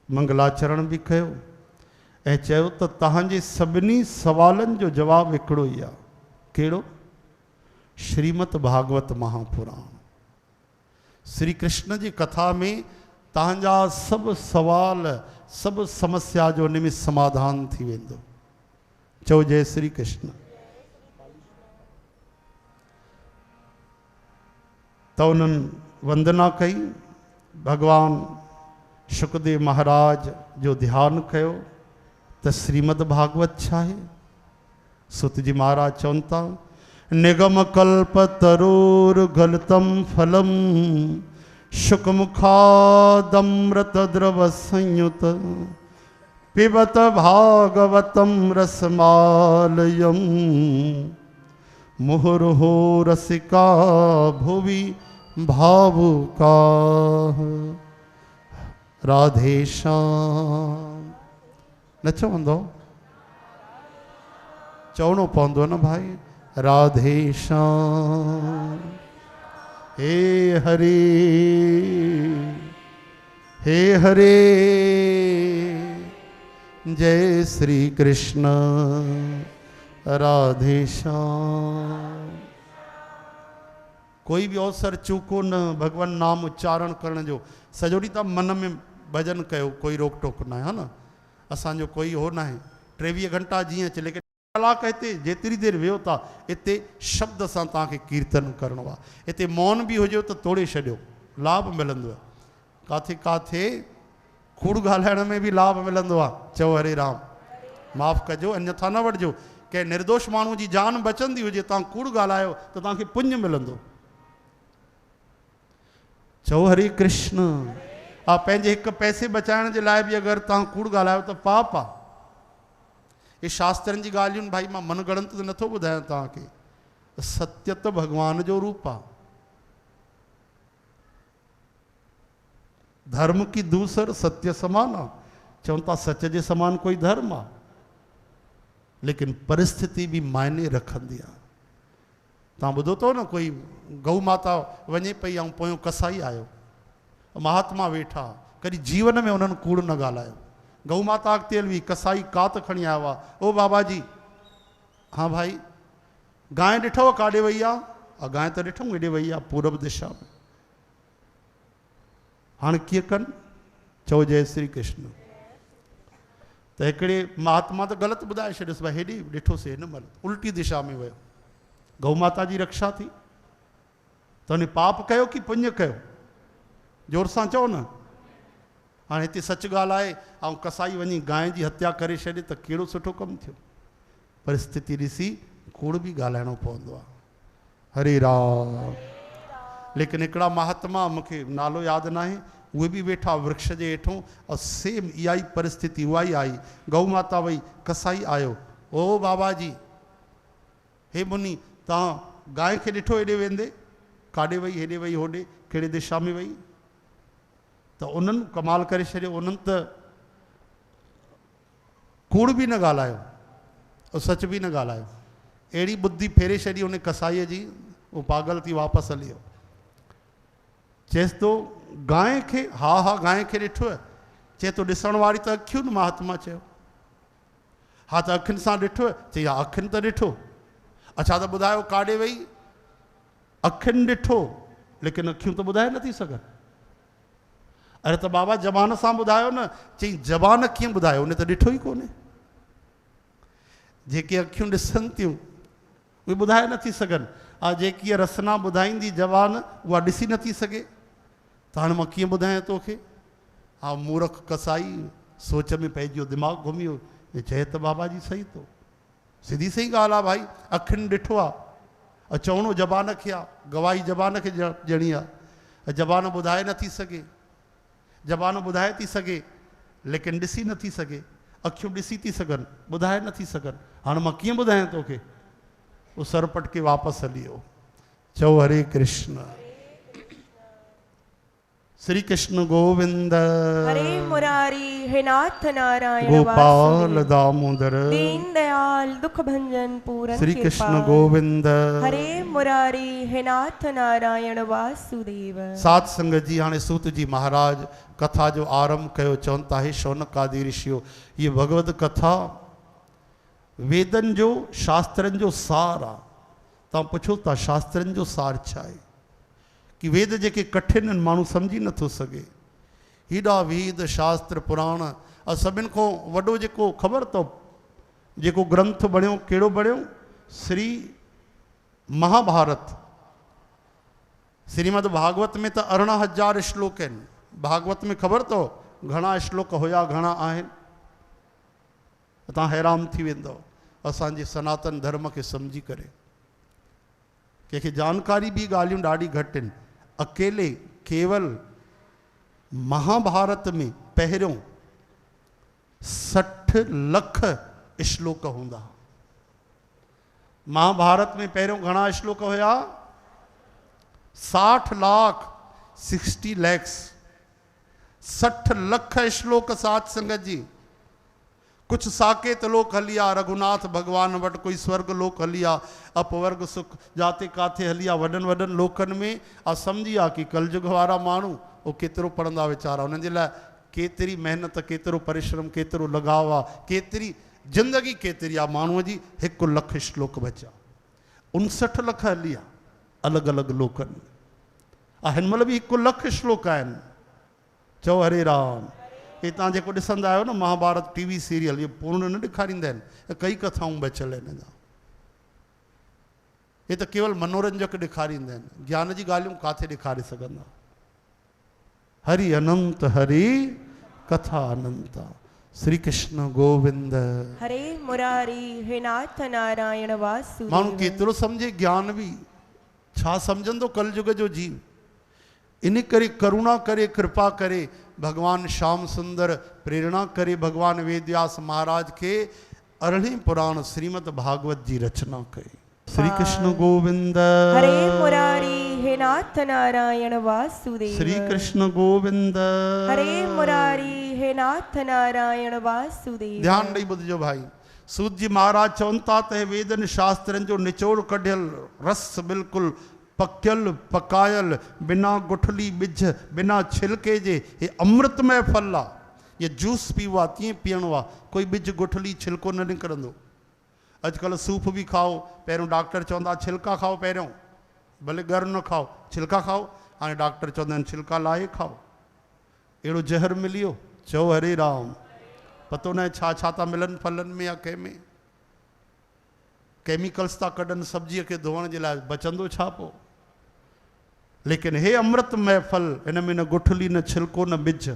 मंगलाचरण भी कयो ऐं चयो त तव्हांजे सभिनी सवालनि जो जवाबु हिकिड़ो ई आहे। कहिड़ो? श्रीमद भागवत महापुराण। श्री कृष्ण जी कथा में तव्हांजा सभु सवाल, सभु समस्या जो उन में समाधान थी वेंदो। चओ जय श्री कृष्ण। त उन्हनि वंदना कई, भगवान शुकदेव महाराज जो ध्यान कयो त श्रीमद भागवत छा आहे। सुत जी महाराज चवनि था निगम कल्प तरोर गलतम फलम शुकमुखादमृत द्रव संयुत पिबत भागवतम रसमालयम मुहुर्हो रसिका भुवि भावुका। राधे श्याम। न चवंदो? चवणो पवंदो न भाई। राधे श्याम। हे हरे हे हरे। जय श्री कृष्ण। राधे श्याम। कोई भी अवसर चूको न भगवान नाम उच्चारण करण जो। सॼो ॾींहुं तव्हां मन में भजन कयो, कोई रोक टोक न आहे न। असांजो कोई हो न आहे। 23 घंटा जीअं अचे, लेकिन कलाक हिते जेतिरी देरि वियो था हिते शब्द सां तव्हांखे कीर्तन करिणो आहे। हिते मौन बि हुजे त तोड़े छॾियो, लाभ मिलंदो आहे। काथे काथे कूड़ ॻाल्हाइण में बि लाभ मिलंदो आहे। चओ हरे राम। माफ़ कजो, अन्यथा न वठिजो। कंहिं निर्दोष माण्हू जी जान बचंदी हुजे, तव्हां कूड़ ॻाल्हायो त तव्हांखे पुण्य मिलंदो। चओ हरे कृष्ण। पंहिंजे हिकु पैसे बचाइण जे लाइ बि अगरि तव्हां कूड़ ॻाल्हायो त पाप आहे। ये शास्त्रनि जी ॻाल्हियुनि भाई मां मनगढ़ंत त नथो ॿुधायां तव्हांखे। सत्य त भगवान जो रूप आहे। धर्म की दूसर सत्य समान आहे। चवनि था सच जे समान कोई धर्म आहे, लेकिन परिस्थिति भी मायने रखंदी आहे। तव्हां ॿुधो अथव न, कोई गऊ माता वञे पई ऐं पोयों कसाई आयो, महात्मा वेठा, कॾहिं जीवन में उन्हनि कूड़ न ॻाल्हायो। गऊ माता अॻिते हली, कसाई कात खणी आयो आहे। ओ बाबा जी, हाँ भाई गांइ ॾिठव काॾे वई आहे? गांइ त ॾिठूं हेॾे वई आहे पूरब दिशा में। हाणे कीअं कनि? चओ जय श्री कृष्ण। त हिकिड़े महात्मा त ग़लति ॿुधाए छॾियोसि, भाई हेॾे ॾिठोसीं हिन महिल उल्टी दिशा में वियो। गऊ माता जी रक्षा थी त उन पाप कयो कि पुण्य कयो? जोर सां चओ न। हाँ हिते सच ॻाल्हि आहे कसाई वञी गांइ जी हत्या करे छॾे त कहिड़ो सुठो कमु थियो। परिस्थिति ॾिसी कूड़ बि ॻाल्हाइणो पवंदो आहे। हरे राम। लेकिन हिकिड़ा महात्मा मूंखे नालो यादि न आहे, उहे बि वेठा वृक्ष जे हेठों और सेम इहा ई परिस्थिति उहा ई आई। गऊ माता वई, कसाई आयो, ओ बाबा जी हे मुनि तव्हां गांइ खे ॾिठो हेॾे वेंदे, काॾे वई, हेॾे वई, होॾे कहिड़े दिशा में वई? त उन्हनि कमाल करे छॾियो, उन्हनि त कूड़ बि न ॻाल्हायो और सच बि न ॻाल्हायो। अहिड़ी बुद्धि फेरे छॾी उन कसाईअ जी, उहो पागल थी वापसि हली वियो। चएसि थो गांइ खे, हा हा गांइ खे ॾिठो आहे? चए थो ॾिसण वारी त अखियुनि, महात्मा चयो। हा त अखियुनि सां ॾिठो आहे? चई हा अखियुनि त ॾिठो। अच्छा त ॿुधायो काॾे वई? अखियुनि ॾिठो लेकिन अखियूं त ॿुधाए नथी सघनि। अरे त बाबा ज़बान सां ॿुधायो न। चई ज़बान कीअं ॿुधायो, उन त ॾिठो ई कोन्हे। जेके अखियूं ॾिसनि थियूं उहे ॿुधाए नथी सघनि। जेकी रसना ॿुधाईंदी ज़बान उहा ॾिसी नथी सघे, त हाणे मां कीअं ॿुधायां तोखे? मूर्ख कसाई सोच में पइजी वियो, दिमाग़ घुमी वियो। चए त बाबा जी सही तो, सिधी सही ॻाल्हि आहे भाई, अखियुनि ॾिठो आहे। चवणो ज़बान खे आहे, गवाही ज़बान खे ॾियणी आहे। ज़बान ॿुधाए नथी सघे, ज़बान ॿुधाए थी सघे लेकिन ॾिसी नथी सघे। अखियूं ॾिसी थी सघनि, ॿुधाए नथी सघनि। हाणे मां कीअं ॿुधायां तोखे? वो सरपट के वापसि हली वियो। चओ हरे कृष्ण। श्री कृष्ण गोविंद। हरे मुरारी हे नाथ नारायण गोपाल दामोदर दीन दयाल दुख भंजन पूरन श्री कृष्ण गोविंद। हरे मुरारी हे नाथ नारायण वासुदेव। सात संगत जी हाणे सूत जी महाराज कथा जो आरंभ कयो। चवनि था हे शौनकादि ऋषियो, ये भगवत कथा वेदन जो शास्त्रनि जो सार आहे। तव्हां पुछो था शास्त्रनि जो सार छा आहे? कि वेद जेके कठिन आहिनि माण्हू सम्झी नथो सघे। हेॾा वेद शास्त्र पुराण, सभिनि खां वॾो जेको ख़बर अथव जेको ग्रंथ बणियो कहिड़ो बणियो? श्री महाभारत। श्रीमद भागवत में त 18,000 श्लोक आहिनि। भागवत में ख़बर अथव घणा श्लोक हुया, घणा आहिनि? तव्हां हैरान थी वेंदव असांजे सनातन धर्म खे सम्झी करे। कंहिंखे जानकारी बि ॻाल्हियूं ॾाढी घटि आहिनि। अकेले केवल महाभारत में पहिरियों 60 लख श्लोक हूंदा। महाभारत में पहिरियों घणा श्लोक हुया? 60 लाख, 60 लैक्स, 60 लख श्लोक। सात संगत जी कुछ साकेत लोक हलिया, रघुनाथ भगवान वटि कोई स्वर्ग लोक हलिया, अपवर्ग सुख जाते काथे हलिया, वॾनि वॾनि लोकनि में। सम्झी आ कि कलयुग वारा माण्हू वो केतिरो पढ़ंदा वीचारा, उन्हनि जे लाइ केतिरी महिनत, केतिरो परिश्रम, केतिरो लगाव आहे, केतिरी जिंदगी केतिरी आहे माण्हूअ जी। 1 लख श्लोक बचा, 59 लख हलिया अलॻि अलॻि लोकनि में। हिन महिल बि 1 लख श्लोक आहिनि। चओ हरे राम। ये तव्हां जेको ॾिसंदा आहियो न महाभारत टीवी सीरियल, ये पूर्ण न ॾेखारींदा आहिनि, कई कथाऊं बचियल आहिनि अञा। ये त केवल मनोरंजक ॾेखारींदा आहिनि, ज्ञान जी ॻाल्हियूं काथे ॾेखारे सघंदा। हरि अनंत हरि कथा अनंत। श्री कृष्ण गोविंद। हरे मुरारी हे नाथ नारायण वासुदेव। माण्हू केतिरो सम्झे, ज्ञान बि छा सम्झंदो कलयुग जो जीव। इन करे करुणा करे, कृपा करे भगवान श्याम सुंदर प्रेरणा करे भगवान वेदव्यास महाराज के 18 पुराण श्रीमद भागवत जी रचना कई। श्री कृष्ण गोविंद। हरे मुरारी हे नाथ नारायण वासुदेव। श्री कृष्ण गोविंद। हरे मुरारी हे नाथ नारायण वासुदेव। ध्यान ॾेई ॿुधिजो भाई। सूत जी महाराज चवनि था त वेदन शास्त्रनि जो निचोड़ कढियल रस बिल्कुलु पकियल पकायल, बिना गुठली बिज, बिना छिलके जे ये अमृतमय फल आहे। ये जूस पीवो आहे, तीअं पीअणो आहे, कोई बिज गुठली छिलको न निकिरंदो। अॼुकल्ह सूप बि खाओ, पहिरियों डॉक्टर चवंदा छिलका खाओ, पहिरियों भले गर न खाओ, छिलका खाओ। हाणे डॉक्टर चवंदा आहिनि छिलका लाहे खाओ। अहिड़ो ज़हर मिली वियो। चओ हरे राम। पतो न आहे छा छा था मिलनि फलनि में या कंहिं में। केमिकल्स था कढनि सब्जीअ खे धोअण जे लाइ, बचंदो छा पोइ? लेकिन हे अमृतमय फल, हिन में न गुठली, न छिलको, न बिज।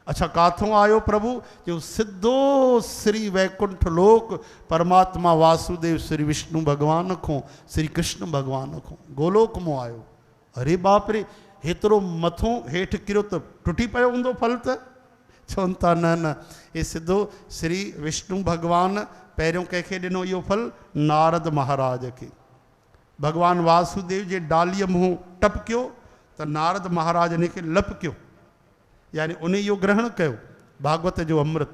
अच्छा काथों आयो प्रभु जो सिद्धो श्री वैकुंठ लोक परमात्मा वासुदेव श्री विष्णु भगवान को श्री कृष्ण भगवान को गोलोक में आयो। अरे बाप रे हेतरो मथों हेठ किरो तो टुटी पयो हूंदो फल त चवनि था न न ये सिद्धो श्री विष्णु भगवान पहिरियों कंहिंखे ॾिनो इहो फल नारद महाराज खे। भगवान वासुदेव जे डालीअ मुंहुं टपकियो त नारद महाराज इन खे लपकियो यानी उन इहो ग्रहण कयो भागवत जो अमृत।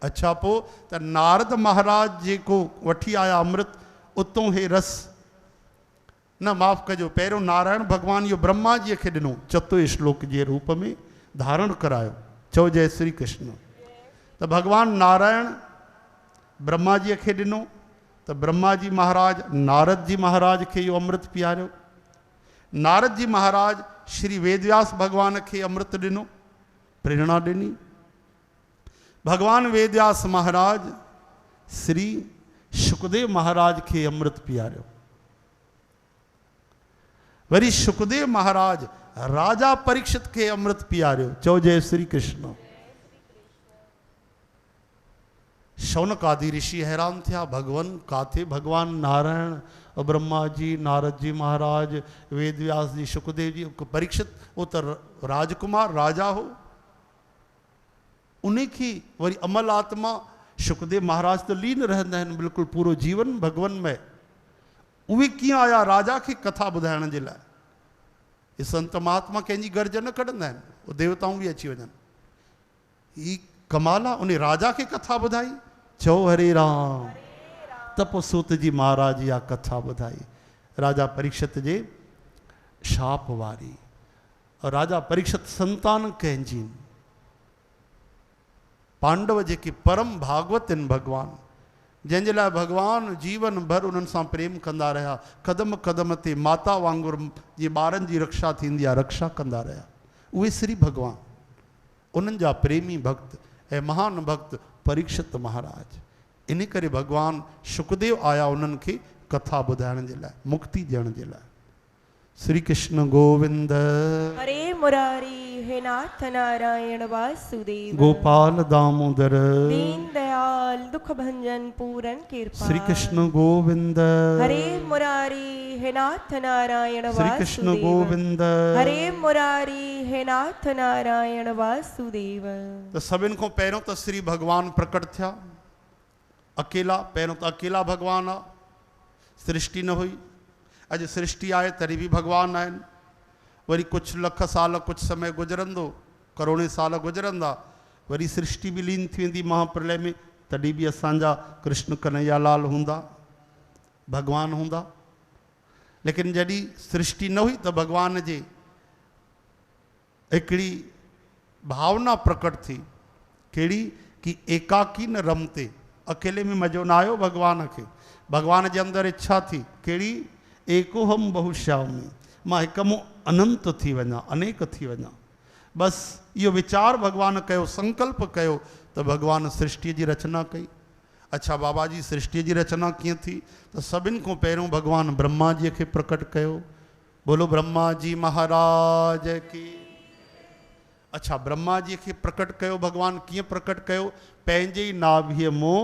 अच्छा पोइ त नारद महाराज जेको वठी आया अमृत उतों हे रस न माफ़ कजो पहिरियों नारायण भगवान इहो ब्रह्मा जीअ खे ॾिनो चतुर श्लोक जे रूप में धारण करायो। चओ जय श्री कृष्ण। त भगवान नारायण ब्रह्मा जीअ खे ॾिनो त ब्रह्मा जी महाराज नारद जी महाराज खे इहो अमृत पीआरियो। नारद जी महाराज श्री वेदव्यास भगवान खे अमृत ॾिनो प्रेरणा ॾिनी। भगवान वेदव्यास महाराज श्री शुकदेव महाराज के अमृत पियारियो। वरी शुकदेव महाराज राजा परीक्षित के अमृत पियारियो। चओ जय श्री कृष्ण। शौनक आदि ऋषि हैरान थिया भगवान काथे भगवान नारायण और ब्रह्मा जी नारद जी महाराज वेदव्यास जी शुकदेव जी परीक्षित वो तो राजकुमार राजा हो उन्हीं की वरी अमल आत्मा शुकदेव महाराज तो लीन रहंदा आहिनि बिल्कुल पूरो जीवन भगवान में। उहे कीअं आया राजा की कथा ॿुधाइण जे लाइ। ये संत महात्मा कंहिंजी गर्ज न कढंदा आहिनि वो देवताऊं भी अची वञनि। ही कमाल आहे उन राजा की कथा ॿुधाई। चओ हरे राम। त पोइ सूत जी महाराज या कथा ॿुधाई राजा परीक्षित जे शाप वारी। और राजा परीक्षित संतान कंहिंजी पांडव जेके परम भागवत आहिनि भगवान जंहिंजे लाइ भगवान जीवन भर उन्हनि सां प्रेम कंदा रहिया। कदम कदम ते माता वांगुरु जीअं ॿारनि जी रक्षा थींदी आहे रक्षा कंदा रहिया। उहे श्री भगवान उन्हनि जा प्रेमी भक्त ऐं महान भक्त परीक्षित महाराज। इन करे भगवान शुकदेव आया उन्हनि खे कथा ॿुधाइण जे लाइ मुक्ति ॾियण जे लाइ। श्री कृष्ण गोविंद हरे मुरारी हे नाथ नारायण वासुदेव गोपाल दामोदर दीन दयाल दुख भंजन पूरन कृपा। श्री कृष्ण गोविंद हरे मुरारी हे नाथ नारायण श्री कृष्ण वासुदेव गोविंद। हरे मुरारी हे नाथ नारायण वासुदेव। तो सभिनि खां पहिरियों तो श्री भगवान प्रकट थिया अकेला। पहिरियों तो अकेला भगवान आ सृष्टि न हुई। अॼु सृष्टि आहे तॾहिं भी भगवान आहिनि। वरी कुछ लख साल कुछ समय गुजरंदो करोड़े साल गुजरंदा वरी सृष्टि भी लीन थी वेंदी महाप्रलय में तॾहिं भी असांजा कृष्ण कन्हैया लाल हूंदा भगवान हूंदा। लेकिन जॾहिं सृष्टि न हुई तो भगवान जे हिकिड़ी भावना प्रकट थी कहिड़ी कि एकाकी न रमते अकेले में मज़ो न आयो भगवान खे। भगवान जे अंदर इच्छा थी कहिड़ी एको हम बहुश्यामी मां हिक मूं अनंत थी वञा अनेक थी वञा। बस इहो वीचार भगवान कयो संकल्प कयो तो भगवान सृष्टि की रचना कई। अच्छा बाबा जी सृष्टि की रचना कीअं थी तो सभिनि खां पहिरियों भगवान ब्रह्मा जी के प्रकट कयो। बोलो ब्रह्मा जी महाराज की। अच्छा ब्रह्मा जी के प्रकट कयो भगवान कीअं प्रकट कयो पंहिंजे ई नाभीअ मों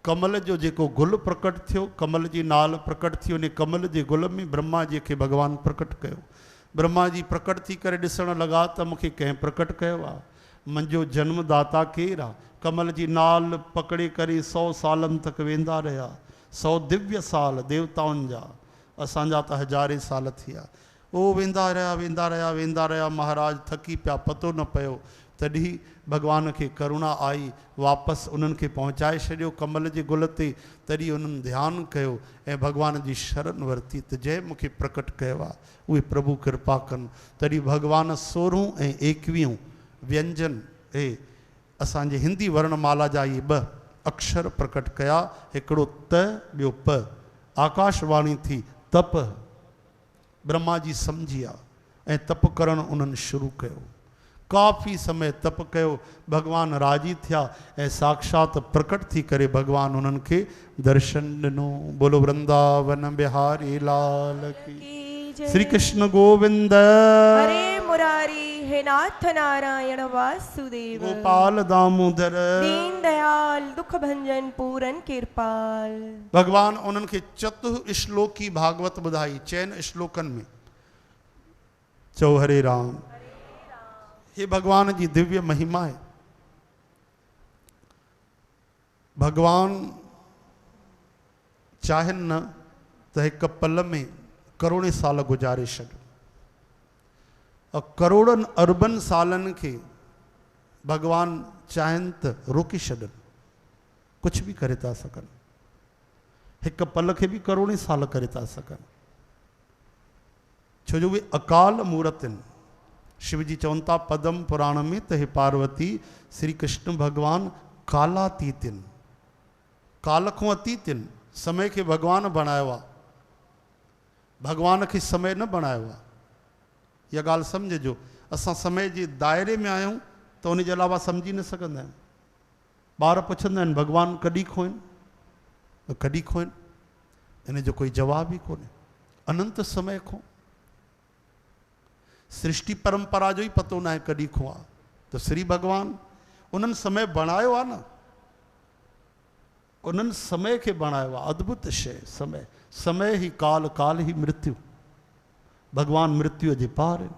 कमल जो जेको गुल प्रकट थियो कमल जी नाल प्रकट थी उन कमल जे गुल में ब्रह्मा जी के भगवान प्रकट कयो। ब्रह्मा जी प्रकट थी करे ॾिसण लॻा त मूंखे कंहिं प्रकट कयो आहे मुंहिंजो जन्मदाता केरु आहे। कमल जी नाल पकड़े करे 100 सालनि तक वेंदा रहिया 100 दिव्य साल देवताउनि जा असांजा त हज़ारे साल थिया। वो वेंदा रहिया वेंदा रहिया महाराज थकी पिया पतो न पियो। तॾहिं भगवान के करुणा आई वापसि उन्हनि खे पहुचाए छॾियो कमल जे गुल ते। तॾहिं उन्हनि ध्यानु कयो ऐं भगवान जी शरण वरिती त जंहिं मूंखे प्रकट कयो आहे उहे प्रभु कृपा कनि। तॾहिं भगवान 16 ऐं 21 व्यंजन असांजे हिंदी वर्णमाला जा इहे 2 अक्षर प्रकट कया हिकिड़ो त ॿियो प। आकाशवाणी थी तप ब्रह्मा जी सम्झिया ऐं तप करणु उन्हनि शुरू कयो। काफ़ी समय तप कयो भगवान राजी थिया ऐं साक्षात प्रकट थी करे भगवान उन्हनि खे दर्शन ॾिनो। बोलो वृंदावन बिहारी लाल की। श्री कृष्ण गोविंद हरे मुरारी हे नाथ नारायण वासुदेव। गोपाल दामोदर दीन दयाल दुख भंजन पूरन कृपाल। भगवान उन्हनि खे चतुः श्लोकी भागवत ॿुधाई चइनि श्लोकन में। चओ हरे राम। ये भगवान जी दिव्य महिमा है। भगवान चाहनि न त हिक पल में करोड़े साल गुजारे छॾ और करोड़नि अरबनि सालनि खे भगवान चाहिनि त रोके छॾनि, कुछ भी करे था सकनि। हिक पल खे भी करोड़े साल करे था सकनि, छो जो वे अकाल मूर्त आहिनि। शिव जी चवनि था पदम पुराण में त हे पार्वती श्री कृष्ण भगवान कालातीत आहिनि, काल खां अतीत आहिनि। समय खे भगवान बणायो आहे, भगवान खे समय न बणायो आहे। इहा ॻाल्हि सम्झिजो। असां समय जे दायरे में आहियूं त उन जे अलावा सम्झी न सघंदा आहियूं। ॿार पुछंदा आहिनि भगवान कॾहिं खो आहिनि, कॾहिं खो आहिनि, इन जो कोई जवाब ई कोन्हे। अनंत समय खो सृष्टि परंपरा जो ही पतो ना है कॾहिं खो आहे। तो श्री भगवान उन्हनि समय बणायो आहे न, उन्हनि समय के बणायो आहे। अद्भुत शय समय। समय ही काल, काल ही मृत्यु। भगवान मृत्यु जे पार आहिनि।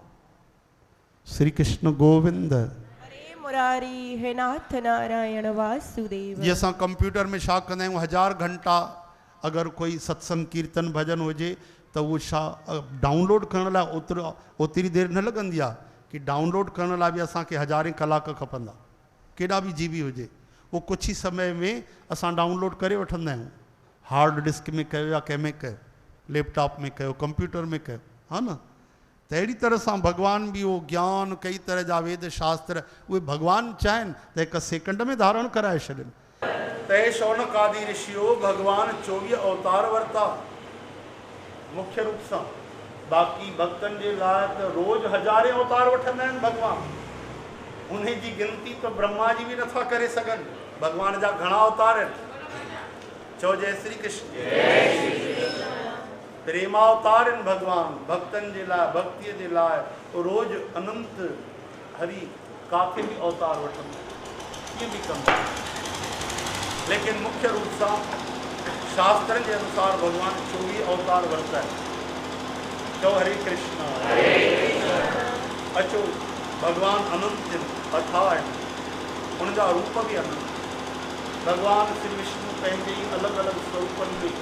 श्री कृष्ण गोविंद। हरे मुरारी हे नाथ नारायण वासुदेव। जी असां कंप्यूटर में छा कंदा आहियूं, 1000 घंटा अगर कोई सत्संग कीर्तन भजन हुजे त उहो छा डाउनलोड करण लाइ ओतिरी देर न लॻंदी आहे कि डाउनलोड करण लाइ बि असांखे 1000 कलाक खपंदा, केॾा बि जीबी हुजे। वो कुछ ही समय में असां डाउनलोड करे वठंदा आहियूं। हार्ड डिस्क में कयो या कंहिंमें कयो, लैपटॉप में कयो, कंप्यूटर में कयो, हा न। त अहिड़ी तरह सां भगवान भी वो ज्ञान, कई तरह जा वेद शास्त्र उहे भगवान चाहिनि त हिक सेकंड में धारण कराए छॾनि। तय शौनक आदि ऋषियो भगवान 24 अवतार वरिता मुख्य रूप सां। बाक़ी भक्तनि जे लाइ त रोज़ 1000 अवतार वठंदा आहिनि भगवान। उन जी गिनती तो ब्रह्मा जी भी नथा करे सघनि। भगवान जा घणा अवतार आहिनि। चओ जय श्री कृष्ण। प्रेमावतार आहिनि भगवान भक्तनि जे लाइ, भक्तीअ जे लाइ। रोज़ अनंत हरि काथे भी अवतार वठंदा आहिनि, कीअं भी कंदा आहिनि। लेकिन मुख्य रूप सां शास्त्रनि जे अनुसार भगवान 24 अवतार वरिता आहिनि। चओ हरे कृष्ण। अचो भगवान अनंत अथाह आहिनि, उनजा रूप भी अनंत। भगवान श्री विष्णु पंहिंजे ही अलॻि अलॻि स्वरूपनि में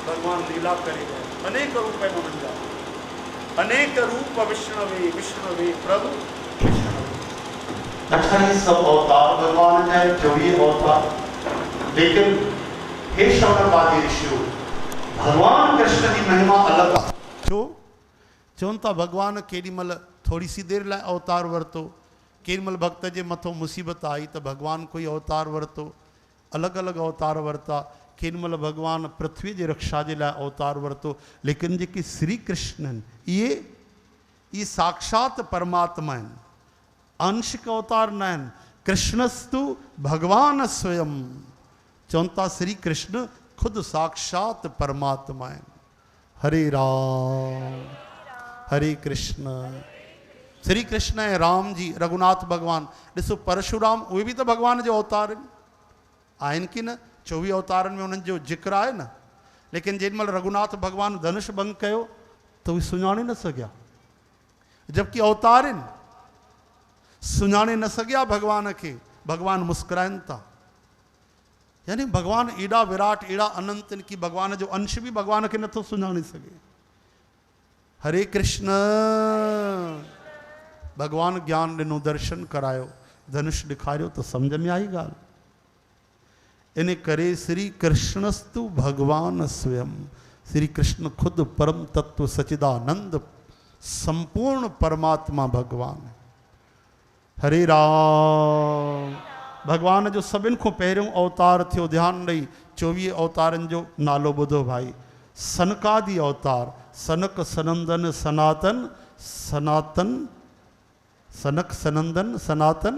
भगवान लीला करे गए। अनेक रूप आहिनि उन्हनि जा। अनेक रूप विष्णवे विष्णवे प्रभु विष्णवे। 28 अवतार भगवान जा, 24 अवतार। लेकिन हे शौनकादि ऋषियो भगवान कृष्ण की महिमा अलग आहे। छो चवनि था भगवान केॾी महिल थोड़ी सी देर लाइ अवतार वरितो, केॾी महिल भक्त जे मथो मुसीबत आई त भगवान कोई अवतार वरितो, अलॻि अलॻि अवतार वरिता। केॾी महिल भगवान पृथ्वी जी रक्षा जे लाइ अवतार वरितो। लेकिन जेके श्री कृष्ण आहिनि इहे साक्षात परमात्मा आहिनि, आंशिक अवतार न आहिनि। कृष्णस्तु भगवान स्वयं। चवनि था श्री कृष्ण खुद साक्षात परमात्मा आहिनि। हरे राम हरे कृष्ण। श्री कृष्ण ऐं राम जी, रघुनाथ भगवान। ॾिसो परशुराम उहे भी तो भगवान जो अवतार आहिनि कि न। 24 अवतारनि में उन्हनि जो जिक्र आहे न। लेकिन जेॾी महिल रघुनाथ भगवान धनुष भंग कयो त उहे सुञाणे न सघिया, जबकि अवतार आहिनि, सुञाणे न सघिया भगवान खे। भगवान मुस्कुराइनि था। यानी भगवान एॾा विराट, एॾा अनंत आहिनि कि भगवान जो अंश भी भगवान खे नथो सुञाणे सघे। हरे कृष्ण। भगवान ज्ञान ॾिनो, दर्शन करायो, धनुष ॾेखारियो त सम्झ में आई ॻाल्हि। इन करे श्री कृष्णस्तु भगवान स्वयं। श्री कृष्ण खुद परम तत्व सचिदानंद संपूर्ण परमात्मा भगवान। हरे राम। भगवान जो सभिनि खां पहिरियों अवतार थियो, ध्यानु ॾेई 24 अवतारनि जो नालो ॿुधो भाई। सनकादि अवतार, सनक सनंदन सनातन सनातन, सनक सनंदन सनातन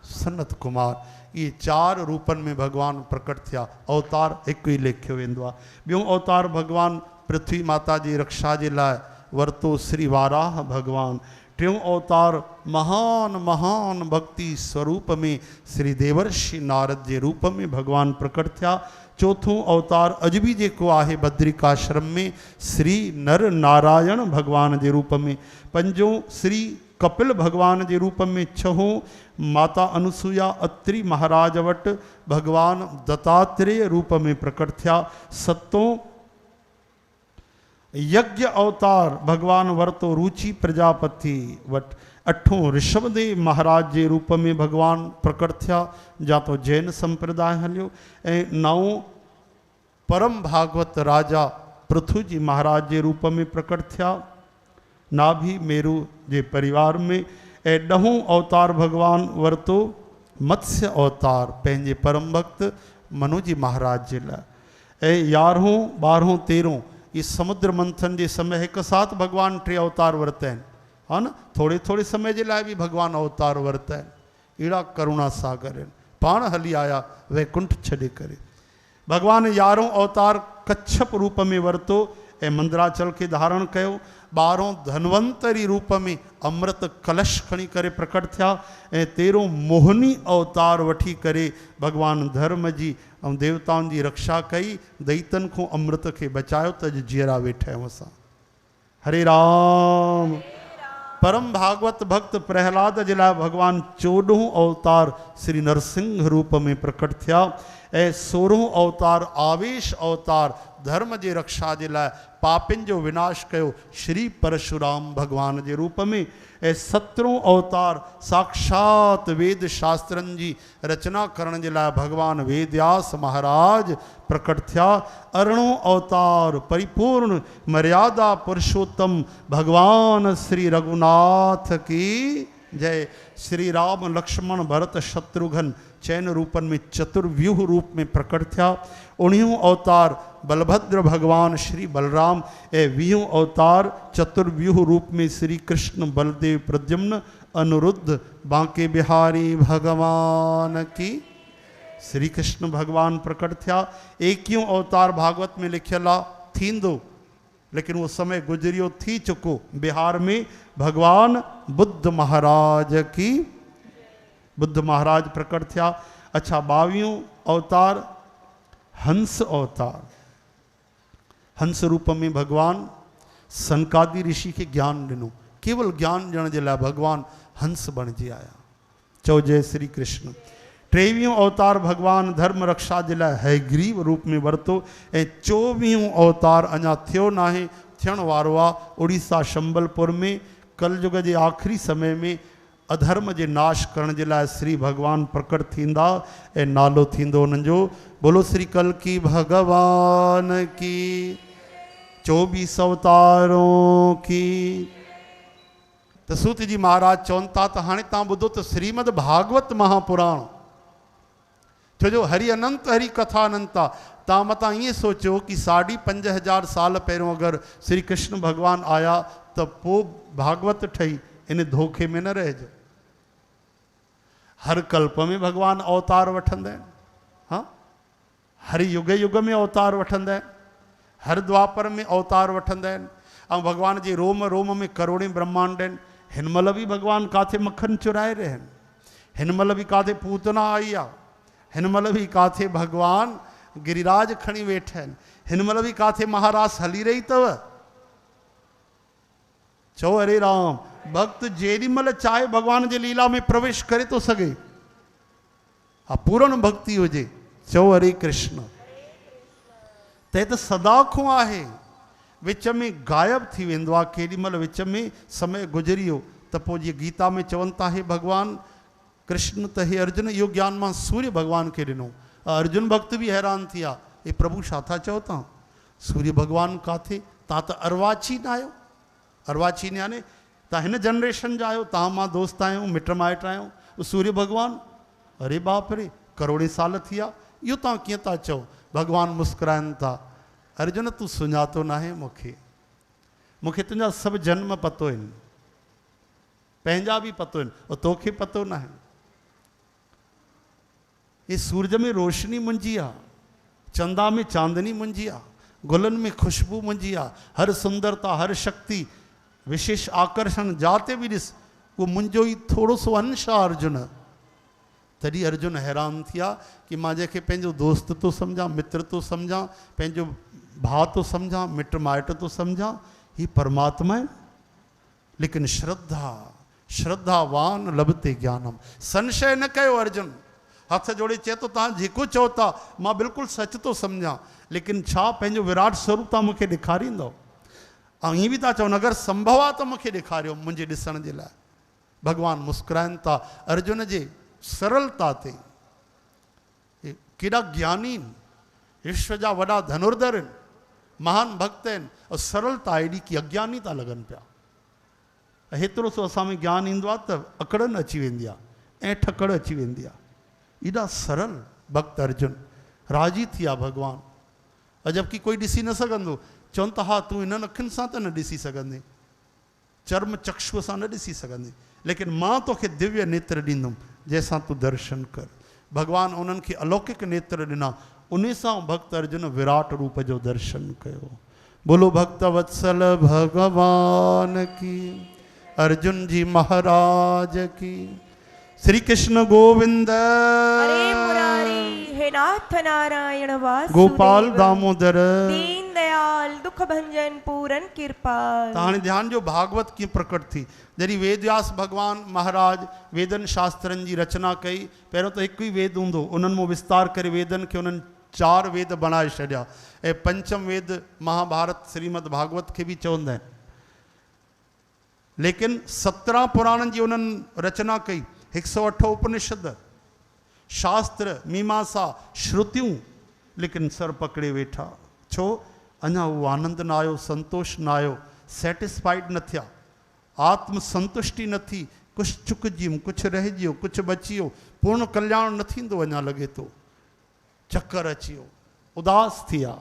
सनत कुमार। ये 4 रूपनि में भगवान प्रकट थिया। अवतार हिकु ई लेखियो वेंदो आहे। ॿियों अवतार भगवान पृथ्वी माता जी रक्षा जे लाइ वरितो, श्री वाराह भगवान। टियों अवतार महान महान भक्ति स्वरूप में श्री देवर्षि नारद जे रूप में भगवान प्रकट थिया। चौथों अवतार अॼु बि जेको आहे बद्रिकाश्रम में श्री नर नारायण भगवान जे रूप में। पंजों श्री कपिल भगवान जे रूप में। छहों माता अनुसुया अत्रि महाराज वट भगवान दत्तात्रेय रूप में प्रकट थिया। सतों यज्ञ अवतार भगवान वरतो रुचि प्रजापति वट। अठों ऋषभदेव महाराज जे रूप में भगवान प्रकट थिया, जा तो जैन संप्रदाय हलियो। ऐं नवों परम भागवत राजा पृथु जी महाराज जे रूप में प्रकट थिया नाभि मेरु जे परिवार में। ऐं ॾहों अवतार भगवान वरतो मत्स्य अवतार पंहिंजे परम भक्त मनु जी महाराज जे लाइ। ऐं 11हों 12हों 13हों ये समुद्र मंथन के समय एक साथ भगवान टे अवतार वरता है न। थोड़े थोड़े समय के लिए भी भगवान अवतार वरता है। अड़ा करुणा सागर आहिनि, पाण हली आया वैकुंठ छॾे करे। भगवान 11हों अवतार कच्छप रूप में वरतो ऐं मंदराचल के धारण कयो। 12हों धन्वंतरी रूप में अमृत कलश खणी करे प्रकट थिया। ऐं 13हों मोहिनी अवतार वठी करे भगवान धर्म जी ऐं देवताउनि जी रक्षा कई, दैतन को अमृत के बचायो त अॼु जीअरा वेठा आहियूं असां। हरे राम। परम भागवत भक्त प्रहलाद जे लाइ भगवान 14हों अवतार श्री नरसिंह रूप में प्रकट थिया। ऐं 16हों अवतार आवेश अवतार धर्म जे रक्षा जे लाइ पापिन जो विनाश कयो श्री परशुराम भगवान जे रूप में। ऐं 17हों अवतार साक्षात वेद शास्त्रनि जी रचना करण जे लाइ भगवान वेदव्यास महाराज प्रकट थिया। 18हों अवतार परिपूर्ण मर्यादा पुरुषोत्तम भगवान श्री रघुनाथ की जय। श्री राम लक्ष्मण भरत शत्रुघ्न चैन रूपन में चतुर्व्यूह रूप में प्रकट थिया। 19हों अवतार बलभद्र भगवान श्री बलराम। ए 20हों अवतार चतुर्व्यूह रूप में श्री कृष्ण बलदेव प्रद्युम्न अनुरुद्ध बांके बिहारी भगवान की श्री कृष्ण भगवान प्रकट थिया। 21हों अवतार भागवत में लिखियल आ थींदो, लेकिन वो समय गुजरियो थी चुको। बिहार में भगवान बुद्ध महाराज की बुद्ध महाराज प्रकट थिया। अच्छा 22हों अवतार हंस अवतार। हंस रूप में भगवान सनकादि ऋषि के ज्ञान दिनों, केवल ज्ञान ॾियण जे लाइ भगवान हंस बणिजी आया। चओ जय श्री कृष्ण। 23हों अवतार भगवान धर्म रक्षा जे लाइ हयग्रीव रूप में वरतो। ऐं 24हों अवतार अञा थियो नाहे, थियण वारो आहे उड़ीसा शंबलपुर में। कलयुग जे आख़िरी समय में अधर्म जे नाश करण जे लाइ श्री भगवान प्रकट थींदा ऐं नालो थींदो उन्हनि जो। बोलो श्री कल्कि भगवान की 24 अवतारों की। त सूत जी महाराज चवनि था त हाणे तव्हां ॿुधो त श्रीमद भागवत महापुराण, छो जो हरि अनंत हरि कथा अनंत आहे। तव्हां मतां ईअं सोचो कि 5,500 साल पहिरियों अगरि श्री कृष्ण भगवान आया त पोइ भागवत ठही, इन धोखे में न रहिजो। हर कल्प में भगवान अवतार वठंदा आहिनि। हाँ, हर युग युग में अवतार वठंदा आहिनि, हर द्वापर में अवतार वठंदा आहिनि। ऐं भगवान जे रोम रोम में करोड़े ब्रह्मांड आहिनि। हिन महिल बि भगवान काथे मक्खन चुराए रहिया आहिनि, हिन महिल बि काथे पूतना आई आहे, हिन महिल बि काथे भगवान गिरिराज खणी वेठा आहिनि, हिन महिल बि काथे महारास हली रही अथव। चओ हरे राम। भक्त जेॾी महिल चाहे भगवान जे लीला में प्रवेश करे थो सघे। हा, पूर्ण भक्ति हुजे। चओ हरे कृष्ण। त सदा खां आहे, विच में गायब थी वेंदो आहे। केॾी महिल विच में समय गुज़री वियो त पोइ जीअं गीता में चवनि था, हे भगवान कृष्ण त हे अर्जुन इहो ज्ञान मां सूर्य भगवान खे ॾिनो। अर्जुन भक्त बि हैरान थी विया, हे प्रभु छा था चओ तव्हां? सूर्य भगवान काथे? तव्हां त अर्वाचीन आहियो। अर्वाचीन यानी तव्हां हिन जनरेशन जा आहियो, तव्हां मां दोस्त आहियूं, मिट माइट आहियूं। सूर्य भगवान, अरे बाप रे, करोड़े साल थी विया, इहो तव्हां कीअं था चओ? भगवान मुस्कुराइनि था, अर्जुन तूं सुञातो न आहे मूंखे, मूंखे तुंहिंजा सभु जन्म पतो आहिनि, पंहिंजा बि पतो आहिनि, और तोखे पतो न आहे। ये सूरज में रोशनी मुंहिंजी आहे, चंदा में चांदनी मुंहिंजी आहे, गुलनि में खुशबू मुंहिंजी आहे, हर सुंदरता हर शक्ति विशेष आकर्षण जाते भी ॾिस वो मुंहिंजो ई थोरो सो अंश आहे अर्जुन। तॾहिं अर्जुन हैरान थिया कि मां जंहिंखे पंहिंजो दोस्त तो सम्झां, मित्र तो सम्झां, पंहिंजो भाउ तो सम्झां, मिट माइट तो सम्झां, ही परमात्मा आहे। लेकिन श्रद्धावान लभते ज्ञानम, संशय न कयो अर्जुन। हथ जोड़े चए तो तव्हां जेको चओ था मां बिल्कुलु सच तो सम्झां, लेकिन छा पंहिंजो विराट स्वरूप तव्हां मूंखे ॾेखारींदो? ऐं ईअं बि था चवनि अगरि संभव आहे त मूंखे ॾेखारियो मुंहिंजे ॾिसण जे लाइ। भगवान मुस्कुराइनि था अर्जुन जे सरलता ते। केॾा ज्ञानी आहिनि, विश्व जा वॾा धनुर्धर आहिनि, महान भक्त आहिनि, और सरलता एॾी की अज्ञानी था लॻनि पिया। हेतिरो सो असां में ज्ञान ईंदो आहे त अकड़न अची वेंदी आहे ऐं ठकड़ अची वेंदी आहे। एॾा सरल भक्त अर्जुन राजी थी विया भगवान। जबकि कोई ॾिसी न सघंदो, चवनि था हा तूं इन्हनि अखियुनि सां त न ॾिसी सघंदे, चर्म चक्षुअ सां न ॾिसी सघंदे, लेकिन मां तोखे दिव्य नेत्र ॾींदुमि जंहिंसां तूं दर्शन कर। भगवान उन्हनि खे अलौकिक नेत्र ॾिना, उन सां भक्त अर्जुन विराट रूप जो दर्शन कयो। बोलो भक्त वत्सल भगवान की, अर्जुन जी महाराज की। श्री कृष्ण गोविंद हरे मुरारी, हे नाथ नारायण वासुदेव, गोपाल दामोदर, दीन दयाल दुख भंजन पूरन कृपाल। हाणे ध्यान जो भागवत कीअं प्रकट थी। जॾहिं वेदव्यास भगवान महाराज वेदन शास्त्रनि जी रचना कई, पहिरियों त हिकु ई वेद हूंदो, उन्हनि मां विस्तार करे वेदन खे उन्हनि 4 वेद बणाए छॾिया, ऐं पंचम वेद महाभारत श्रीमद भागवत खे बि चवंदा आहिनि। लेकिन 17 पुराणनि जी उन्हनि रचना कई, 108 उपनिषद, शास्त्र, मीमांसा, श्रुतियूं, लेकिन सर पकड़े वेठा। छो? अञा उहो आनंद न आयो, संतोष न आयो, सेटिस्फाइड न थिया, आत्म संतुष्टि न थी। कुछ चुकिजी वियुमि, कुझु रहिजी वियो, कुझु बची वियो, पूर्ण कल्याण न थींदो अञा लॻे थो। चक्कर अची वियो, उदास थी विया,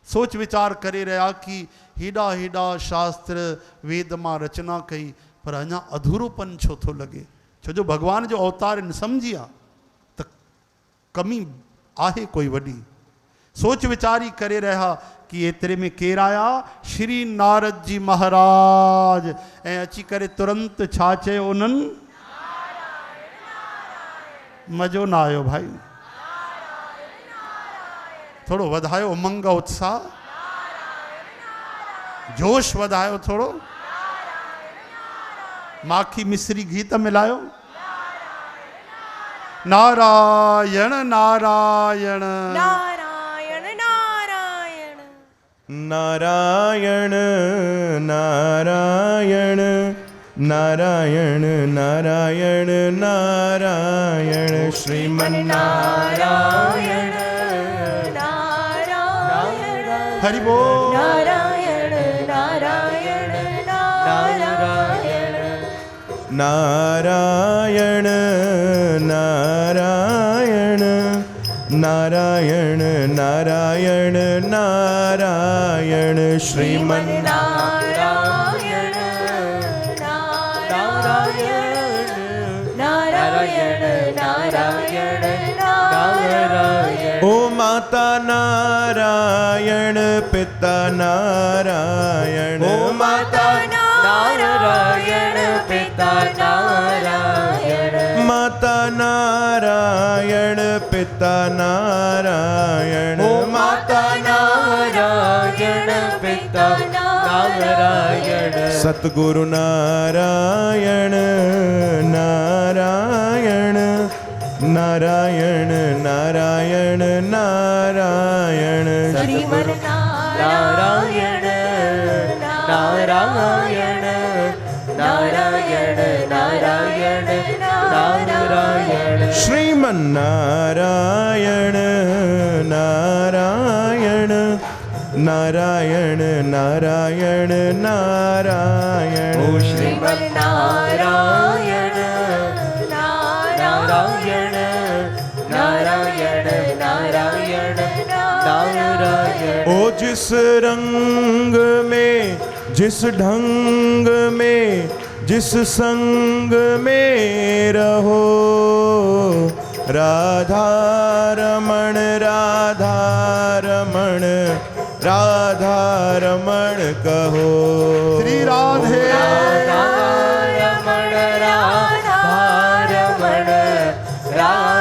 सोच वीचार करे रहिया कि हेॾा हेॾा शास्त्र वेद मां रचना कई, पर अञा अधूरोपन छो थो लॻे? छो जो भगवान जो अवतार इन सम्झी विया त कमी आहे कोई वॾी। सोच वीचारी करे रहिया कि एतिरे में केरु आया? श्री नारद जी महाराज। ऐं अची करे तुरंत छा चयो उन्हनि? मज़ो न आयो भाई, थोड़ो वधायो उमंग उत्साह, जोश वधायो थोड़ो, माखी मिश्री घी त मिलायो। नारायण नारायण नारायण नारायण नारायण नारायण नारायण नारायण नारायण श्रीमन्नारायण नारायण हरि बोल। नारायण नारायण नारायण नारायण नारायण नारायण नारायण नारायण श्रीमन्नारायण नारायण नारायण नारायण नारायण। ओ माता नारायण पिता नारायण, ओ माता नारायण पिता नारायण, माता नारायण पिता नारायण, ओ माता नारायण पिता नारायण। सतगुरु नारायण नारायण नारायण नारायण नारायण श्रीमन्नारायण नारायण नारायण नारायण नारायण। श्रीमन्नारायण नारायण नारायण नारायण नारायण। ओ श्रीमन्नारायण नारायण नारायण नारायण नारायण। ओ जिस रंग में, जिस ढंग में, जिस संग में रहो, राधा रमण राधा रमण राधा रमण कहो। श्री राम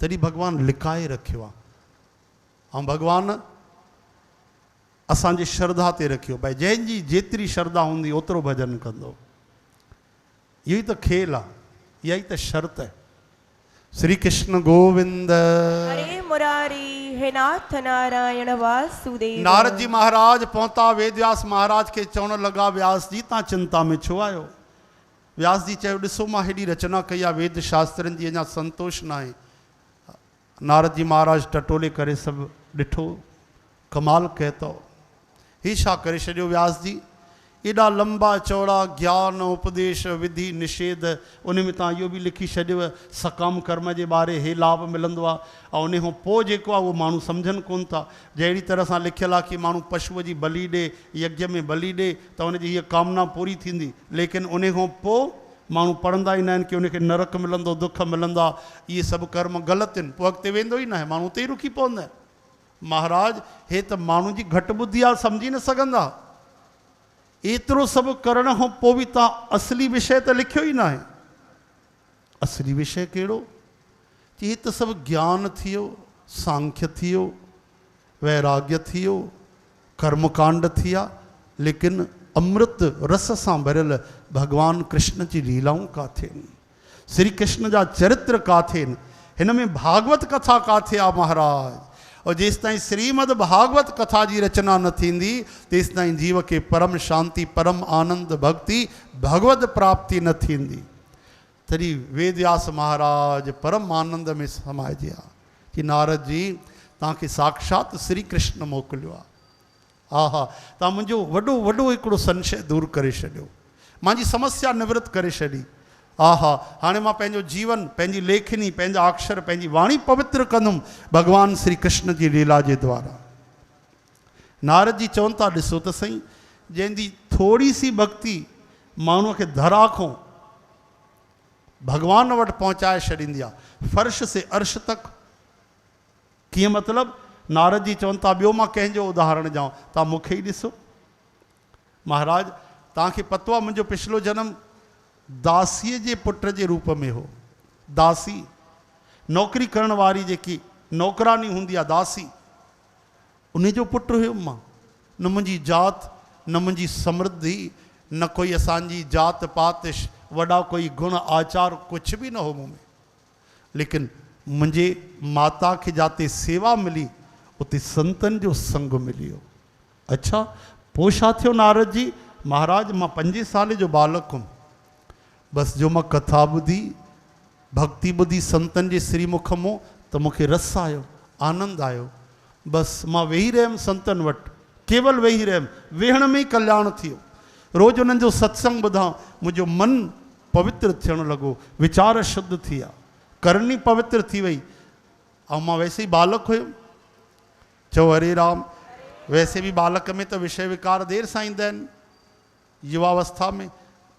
तॾहिं भॻवानु लिकाए रखियो आहे। ऐं भॻवानु असांजी श्रद्धा ते रखियो, भई जंहिंजी जेतिरी श्रद्धा हूंदी ओतिरो भॼन कंदो। इहो ई त खेल आहे, इहा ई त शर्त आहे। श्री कृष्ण गोविंद हरे मुरारी, हे नाथ नारायण वासुदेव। नारद जी महाराज पहुता वेद व्यास महाराज खे चवण लॻा, व्यास जी तव्हां चिंता में छो आहियो? व्यास जी चयो, ॾिसो मां हेॾी रचना कई आहे वेद शास्त्रनि जी, अञा संतोष न आहे। नारद जी महाराज टटोले करे सभु ॾिठो, कमाल कयो अथव, ही छा करे छॾियो व्यास जी? एॾा लंबा चौड़ा ज्ञान उपदेश विधि निषेध, उन में तव्हां इहो बि लिखी छॾियो सकाम कर्म जे बारे हे लाभ मिलंदो आहे, ऐं उन खां पोइ जेको आहे उहो माण्हू सम्झनि कोन था। जहिड़ी तरह सां लिखियलु आहे कि माण्हू पशुअ जी बलि ॾे, यज्ञ में बलि ॾे त उनजी हीअ कामना पूरी थींदी, लेकिन उन खां पोइ माण्हू पढ़ंदा ई न आहिनि कि उनखे नरक मिलंदो, दुख मिलंदा। इहे सभु कर्म ग़लति आहिनि, पोइ अॻिते वेंदो ई न आहे, माण्हू उते ई रुकी पवंदा आहिनि। महाराज हे त माण्हू जी घटि ॿुधी आहे, सम्झी न सघंदा। एतिरो सभु करण खां पोइ बि तव्हां असली विषय त लिखियो ई न आहे। असली विषय कहिड़ो? कि हे त सभु ज्ञान थी वियो, सांख्य थी वियो, वैराग्य थी वियो, कर्मकांड थी विया, लेकिन अमृत रस सां भरियल भगवान कृष्ण जी लीलाऊं काथे आहिनि, श्री कृष्ण जा चरित्र काथे आहिनि, हिन में भागवत कथा काथे आहे महाराज? और जेसि ताईं श्रीमद भागवत कथा जी रचना न थींदी तेसि ताईं जीव के परम शांति, परम आनंद, भक्ति, भगवत प्राप्ति न थींदी। तॾहिं वेदव्यास महाराज परम आनंद में समाइजी आहे कि नारद जी तव्हांखे साक्षात श्री कृष्ण मोकिलियो आहे। हा, तव्हां मुंहिंजो वॾो वॾो हिकिड़ो संशय दूर करे छॾियो, मुंहिंजी समस्या निवृत्त करे छॾी। हाणे मां पंहिंजो जीवन, पंहिंजी लेखनी, पंहिंजा अक्षर, पंहिंजी वाणी पवित्र कंदुमि भगवान श्री कृष्ण जी लीला जे द्वारा। नारद जी चवनि था, ॾिसो त सही, जंहिंजी थोरी सी भक्ति माण्हूअ खे धरा खां भगवान वटि पहुचाए छॾींदी आहे, फर्श से अर्श तक। कीअं मतिलबु? नारद जी चवनि था, ॿियो मां कंहिंजो उदाहरण ॾियां, तव्हां मूंखे ई ॾिसो। महाराज तव्हांखे पतो आहे मुंहिंजो पिछलो जनम दासीअ जे पुट जे रूप में हो। दासी नौकरी करण वारी जेकी नौकरानी हूंदी आहे, दासी, उन जो पुट हुयुमि मां। न मुंहिंजी जात, न मुंहिंजी समृद्धि, न कोई असांजी जात पात, वॾा कोई गुण आचार, कुझु बि न हो मूं में, लेकिन मुंहिंजे माता खे जाते सेवा मिली उते संतनि जो संग मिलियो। अच्छा, पोइ छा थियो नारद जी? महाराज मां 5 साल जो बालक हुउमि, बसि जो मां कथा ॿुधी, भक्ति ॿुधी संतनि जे श्रीमुख मां, त मूंखे रस आयो, आनंद आयो। बसि मां वेही रहियमि संतनि वटि, केवल वेही रहियमि, वेहण में ई कल्याण थी वियो। रोज़ु उन्हनि जो सत्संग ॿुधां, मुंहिंजो मन पवित्र थियणु लॻो, वीचार शुद्ध थी विया, करणी पवित्र थी वई। ऐं मां वैसे ई बालक हुयुमि। चओ हरे राम। वैसे भी बालक में तो विषय विकार देर सां ईंदा आहिनि, युवावस्था में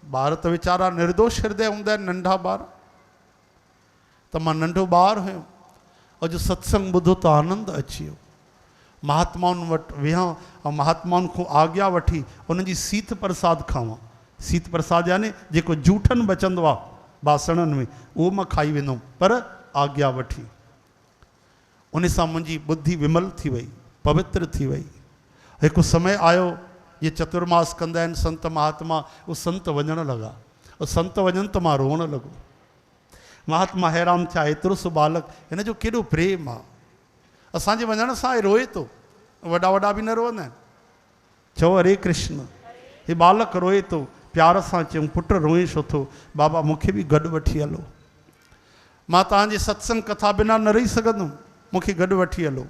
ॿार त वीचारा निर्दोष हृदय हूंदा आहिनि, नंढा ॿार। त मां नंढो ॿार हुयुमि, अॼु सत्संग ॿुधो त आनंद अची वियो। महात्माउनि वटि विहां ऐं महात्माउनि खां आज्ञा वठी उन्हनि जी सीत प्रसाद खावां। सीत प्रसाद यानी जेको जूठनि बचंदो आहे बासणनि में, उहो मां खाई वेंदुमि, पर आज्ञा वठी। उन सां मुंहिंजी बुद्धि विमल थी वई, पवित्र थी वई। हिकु समय आयो, ये चतुर्मास कंदा आहिनि संत महात्मा, उहो संत वञण लॻा, और संत वञनि त मां रोअण लॻो। महात्मा हैरान थिया, एतिरो सो बालक, हिन जो केॾो प्रेम आहे, असांजे वञण सां हे रोए थो। वॾा वॾा बि न रोअंदा आहिनि। चओ हरे कृष्ण। हे बालक रोए थो, प्यार सां चयूं पुट रोए छो थो? बाबा मूंखे बि गॾु वठी हलो, मां तव्हांजे सत्संग कथा बिना न रही सघंदुमि, मूंखे गॾु वठी हलो।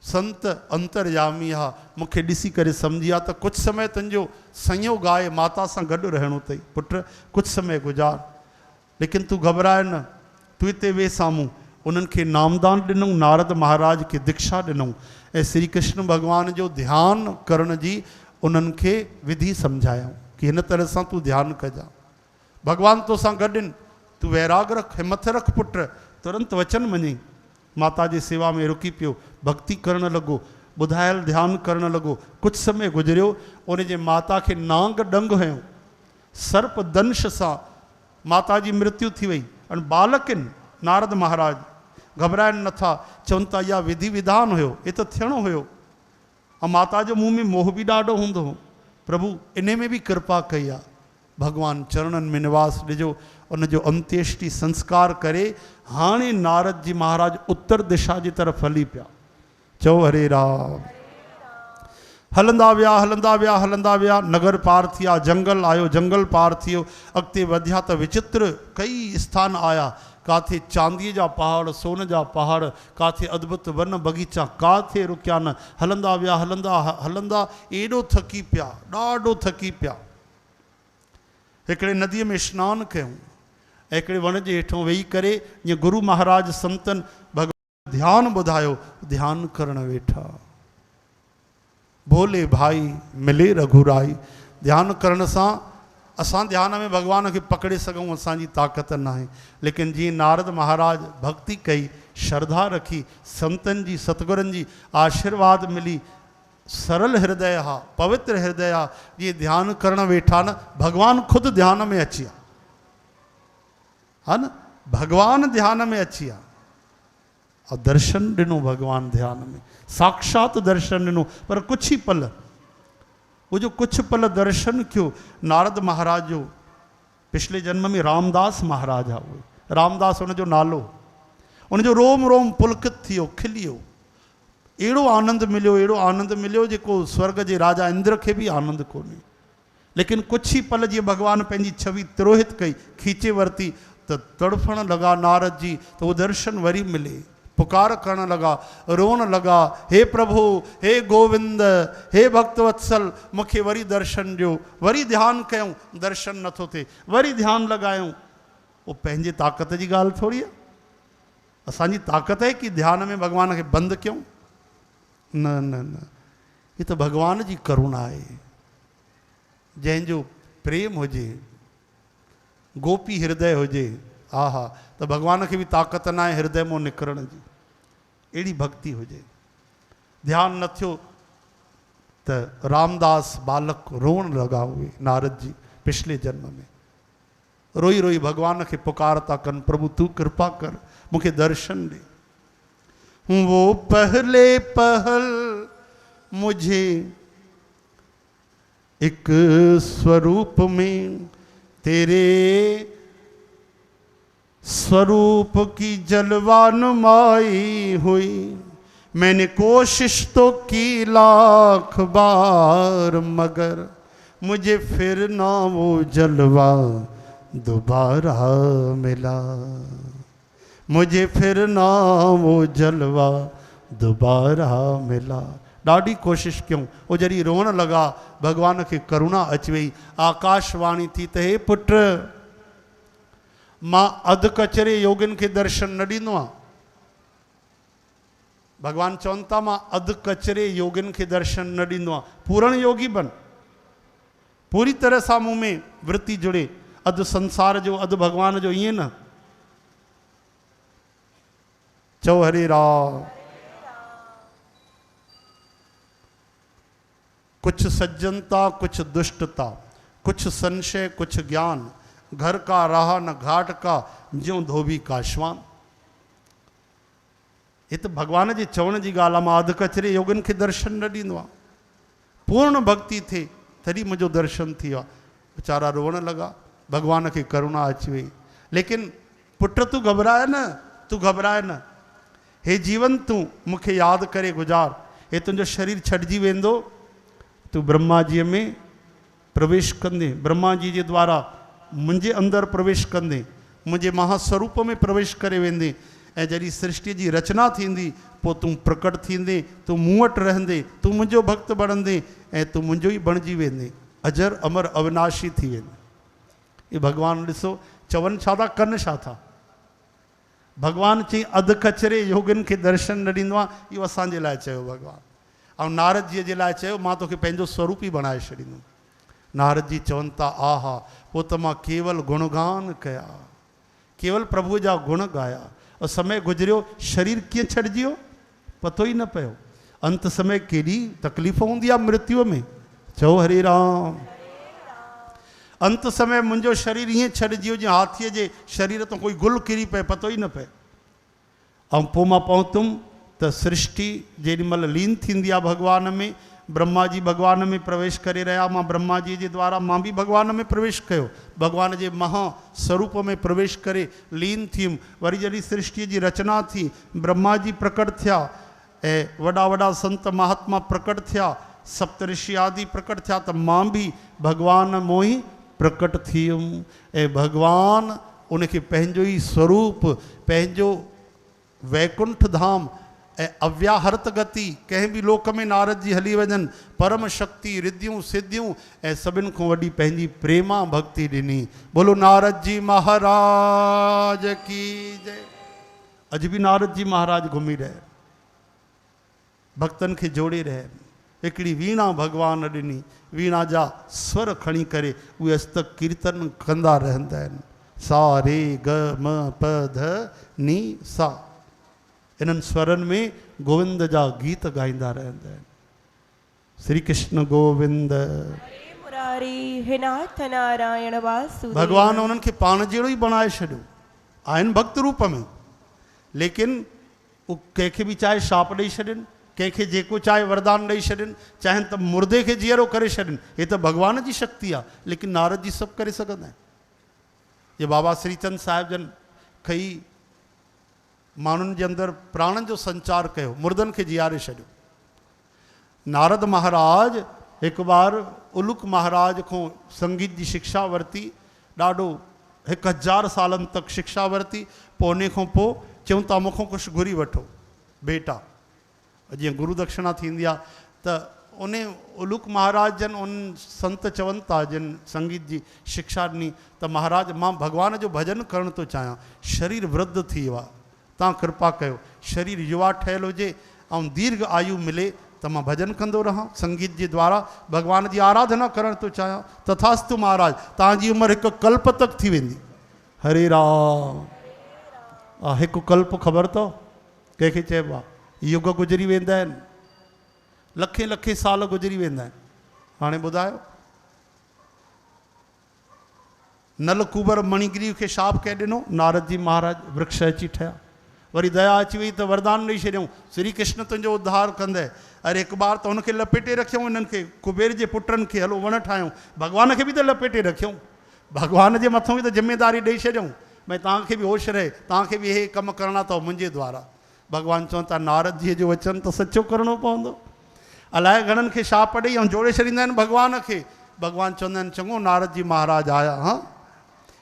संत अंतरयामी आहे, मूंखे ॾिसी करे सम्झी आहे त कुझु समय तुंहिंजो संयोग आहे, माता सां गॾु रहणो अथई, पुट कुझु समय गुज़ार, लेकिन तूं घबराए न, तूं हिते वेह साम्हूं। उन्हनि खे नामदान ॾिनऊं, नारद महाराज खे दीक्षा ॾिनऊं, ऐं श्री कृष्ण भॻवान जो ध्यानु करण जी उन्हनि खे विधि सम्झायूं कि हिन तरह सां तूं ध्यानु कजां, भॻवान तोसां गॾु आहिनि, तूं वैराग रख, हिमत रख पुट। तुरंत वचन मञी माता जी सेवा में रुकी पियो, भक्ति करणु लॻो, ॿुधायल ध्यानु करणु लॻो। कुझु समय गुज़रियो, उन जे माता खे नांग डंग हुयो, सर्प दंश सां माता जी मृत्यु थी वई। ऐं बालक आहिनि, नारद महाराज घबराइनि नथा, चवनि था इहा विधि विधान हुयो, ये तो थियणो हुयो। ऐं माता जो मुंहं में मोह बि ॾाढो हूंदो हो। प्रभु इन में बि कृपा कई आहे। भगवान चरणनि में निवास ॾिजो, उनजो अंत्येष्टि संस्कार करे हाणे नारद जी महाराज उत्तर दिशा जी तरफ़ हली पिया। चओ हरे राम। हलंदा विया हलंदा विया हलंदा विया, नगर पार थिया, जंगल आयो, जंगल पार थियो, अॻिते वधिया त विचित्र कई स्थान आया। काथे चांदीअ जा पहाड़, सोन जा पहाड़, काथे अद्भुत वन बगीचा, काथे रुकिया न। हलंदा विया हलंदा हलंदा एॾो थकी पिया, ॾाढो थकी पिया। हिकिड़े नदीअ में सनानु कयूं, हिकिड़े वण जे हेठों वेही करे जीअं गुरु महाराज संतन भगवान ध्यान ॿुधायो, ध्यान करणु वेठा। भोले भाई मिले रघुराई। ध्यान करण सां असां ध्यान में भगवान खे पकड़े सघूं, असांजी ताक़त न आहे। लेकिन जीअं नारद महाराज भक्ति कई, श्रद्धा रखी, संतनि जी सतगुरनि जी आशीर्वाद मिली, सरल हृदय हा, पवित्र हृदय हा, जीअं ध्यान करण वेठा न, भगवान खुद ध्यान में अची विया, हा न। भगवान ध्यान में अची विया और दर्शन ॾिनो। भगवान ध्यान में साक्षात दर्शन ॾिनो। पर कुछ ही पल, वो जो कुछ पल दर्शन क्यों, नारद महाराज जो पिछले जन्म में रामदास महाराज आहे। उहे रामदास उनजो नालो, उनजो रोम रोम पुलकित थियो, खिलियो। अहिड़ो आनंद मिलियो, अहिड़ो आनंद मिलियो जेको स्वर्ग जे राजा इंद्र खे बि आनंद कोन्हे। लेकिन कुछ ही पल जीअं भगवान पंहिंजी छवि तिरोहित कई, खींचे वरिती, त तड़फण लगा नारद जी। तो वो दर्शन वरी मिले, पुकार करण लगा, रोन लगा, हे प्रभु, हे गोविंद, हे भक्तवत्सल, मूंखे वरी दर्शन ॾियो। वरी ध्यान कयूं, दर्शन नथो थिए, वरी ध्यान लॻायूं। वो पंहिंजे ताक़त जी ॻाल्हि थोरी आहे। असांजी ताक़त आहे कि ध्यान में भगवान खे बंदि कयूं? न न न, ये तो भगवान जी करुणा आहे। जंहिंजो प्रेम हुजे, गोपी हृदय हुजे, आहा, तो भगवान खे भी ताक़त ना है हृदय मों निकरण जी। अड़ी भक्ति हुजे। ध्यान न थियो त रामदास बालक रोन लगा हुए, नारद जी पिछले जन्म में रोई रोई भगवान के पुकारता कन, प्रभु तू कृपा कर, मुझे दर्शन दे। वो पहले पहल मुझे एक स्वरूप में तेरे स्वरूप की जलवान माई हुई। मैंने कोशिश तो की लाख बार, मगर मुझे फिर ना वो जलवा दोबारा मिला। मुझे फिर ना वो जलवा दोबारा मिला। ॾाढी कोशिश क्यों, वो जॾहिं रोअण लगा, भगवान के करुणा अची वई। आकाशवाणी थी त हे पुट, मां अध कचरे योगिन के दर्शन न ॾींदो आहियां। भगवान चवनि था मां अध कचरे योगिन के दर्शन न ॾींदो आहियां। पूर्ण योगी बन, पूरी तरह सां मूं में वृत्ति जुड़े, अध संसार जो अध भगवान जो, ईअं न। चओ हरे राम। कुछ सज्जनता, कुछ दुष्टता, कुछ संशय, कुछ ज्ञान, घर का राह न घाट का, ज्यों धोबी का श्वान। ये तो भगवान जे चवण जी ॻाल्हि आहे। मां अध कचरे योगन के दर्शन न ॾींदो आहियां। पूर्ण भक्ति थे तॾहिं मुंहिंजो दर्शन थी वियो। वीचारा रोअण लगा, भगवान के करुणा अची वई। लेकिन पुट तू घबराए न, तू घबराए न। हे जीवन तू मूंखे यादि करे गुज़ार। हे तुंहिंजो शरीर छॾिजी वेंदो, तू ब्रह्मा जी में प्रवेश कंदे, ब्रह्मा जी जे द्वारा मुंहिंजे अंदर प्रवेश कंदे, मुंहिंजे महास्वरूप में प्रवेश करे वेंदे। ऐं जॾहिं सृष्टि जी रचना थींदी, पोइ तूं प्रकट थींदे, तूं मूं वटि रहंदे, तूं मुंहिंजो भक्त बणंदे ऐं तूं मुंहिंजो ई बणिजी वेंदे, अजर अमर अविनाशी थी वेंदे। ये भगवान ॾिसो चवनि छा था, कनि छा था। भगवान चई अध कचरे योगिन के दर्शन न ॾींदो आहे। इहो असांजे लाइ चयो भगवान। ऐं नारद जी जे लाइ चयो मां तोखे पंहिंजो स्वरूप ई बणाए छॾींदुमि। नारद जी चवनि था आहा, पोइ त मां केवल गुणगान कया, केवल प्रभु जा गुण गाया। और समय गुजरियो, शरीर कीअं छॾिजी वियो पतो ई न पियो। अंत समय केॾी तकलीफ़ हूंदी आहे मृत्यु में। चओ हरे राम। अंत समय मुंहिंजो शरीर ईअं छॾिजी जीअं हाथीअ जे शरीर तो कोई गुल किरी पए पतो ई न पए। ऐं पोइ मां पहुतुमि त सृष्टि जेॾीमहिल लीन थींदी आहे भॻवान में, ब्रह्मा जी भॻवान में प्रवेश करे रहिया, मां ब्रह्मा जी जे द्वारा मां बि भॻवान में प्रवेश कयो, भॻवान जे महा स्वरूप में प्रवेश करे लीन थियुमि। वरी जॾहिं सृष्टि जी रचना थी, ब्रह्मा जी प्रकट थिया ऐं वॾा वॾा संत महात्मा प्रकट थिया, सप्तऋषि आदि प्रकट थिया, त मां बि भॻवान मों ई प्रकट थी वियुमि ऐं भॻवान उनखे पंहिंजो ई स्वरूप, पंहिंजो वैकुंठ धाम ऐं अव्याहृत गति, कंहिं बि लोक में नारद जी हली वञनि, परम शक्ति रिद्धियूं सिद्धियूं ऐं सभिनि खां वॾी पंहिंजी प्रेमा भक्ति ॾिनी। बोलो नारद जी महाराज की जय। अॼु बि नारद जी महाराज घुमी रहे, भक्तनि खे जोड़े रहे। हिकिड़ी वीणा भॻवान ॾिनी, वीणा जा स्वर खणी करे उहे अॼु तक कीर्तन कंदा रहंदा आहिनि। सा रे ग म प ध नी सा, इन्हनि स्वरनि में गोविंद जा गीत गाईंदा रहंदा आहिनि। श्री कृष्ण गोविंद। हरे मुरारी हे नाथ नारायण वासुदेव। भगवान उन्हनि खे पाण जहिड़ो ई बणाए छॾियो, आहिनि भक्त रूप में, लेकिन उहे कंहिंखे बि चाहे शाप ॾेई छॾनि, कंहिंखे जेको चाहे वरदान ॾेई छॾनि, चाहिनि त मुर्दे खे जीअरो करे छॾनि। हे त भॻवान जी शक्ति आहे, लेकिन नारद जी सभु करे सघंदा आहिनि। जे बाबा श्रीचंद साहिब जन खई माण्हुनि जे अंदरि प्राणनि जो संचार कयो, मुर्दनि खे जीआरे छॾियो। नारद महाराज हिकु बार उलुक महाराज खां संगीत जी शिक्षा वरिती, ॾाढो 1000 सालनि तक शिक्षा वरिती। पोइ उन खां पोइ चयूं था मूंखां कुझु घुरी वठो बेटा, जीअं गुरु दक्षिणा थींदी आहे, त उन उलुक महाराज जन उन संत चवनि था जिन संगीत जी शिक्षा ॾिनी त महाराज मां भॻवान जो भॼन करणु थो चाहियां, शरीर वृद्ध थी वियो आहे, तव्हां कृपा कयो, शरीर युवा ठहियलु हुजे ऐं दीर्घ आयु मिले त मां भॼन कंदो रहां, संगीत जे द्वारा भॻवान जी आराधना करणु थो चाहियां। तथास्तु महाराज, तव्हांजी उमिरि 1 कल्प तक थी वेंदी। हरे राम। 1 कल्प ख़बर अथव कंहिंखे चइबो आहे? युग गुज़री वेंदा आहिनि, लखे लखे साल गुज़री वेंदा आहिनि। हाणे ॿुधायो, नलकूबर मणिगिरी खे शाप कंहिं ॾिनो? नारद जी महाराज वृक्ष अची ठहिया। वरी दया अची वई त वरदान ॾेई छॾियऊं, श्री कृष्ण तुंहिंजो उद्धार कंदे। अरे हिकु बार त हुनखे लपेटे रखियऊं, इन्हनि खे कुबेर जे पुटनि खे, हलो वण ठाहियूं। भॻवान खे बि त लपेटे रखियऊं, भॻवान जे मथां बि त ज़िमेदारी ॾेई छॾियऊं, भई तव्हांखे बि होश रहे, तव्हांखे बि इहे कमु करणा अथव मुंहिंजे द्वारा। भॻवानु चवनि था नारद जीअ जो वचन त सचो करिणो पवंदो। अलाए घणनि खे शाप ॾेई ऐं जोड़े छॾींदा आहिनि भॻवान खे। भॻवानु चवंदा आहिनि चङो नारद जी महाराज आया, हा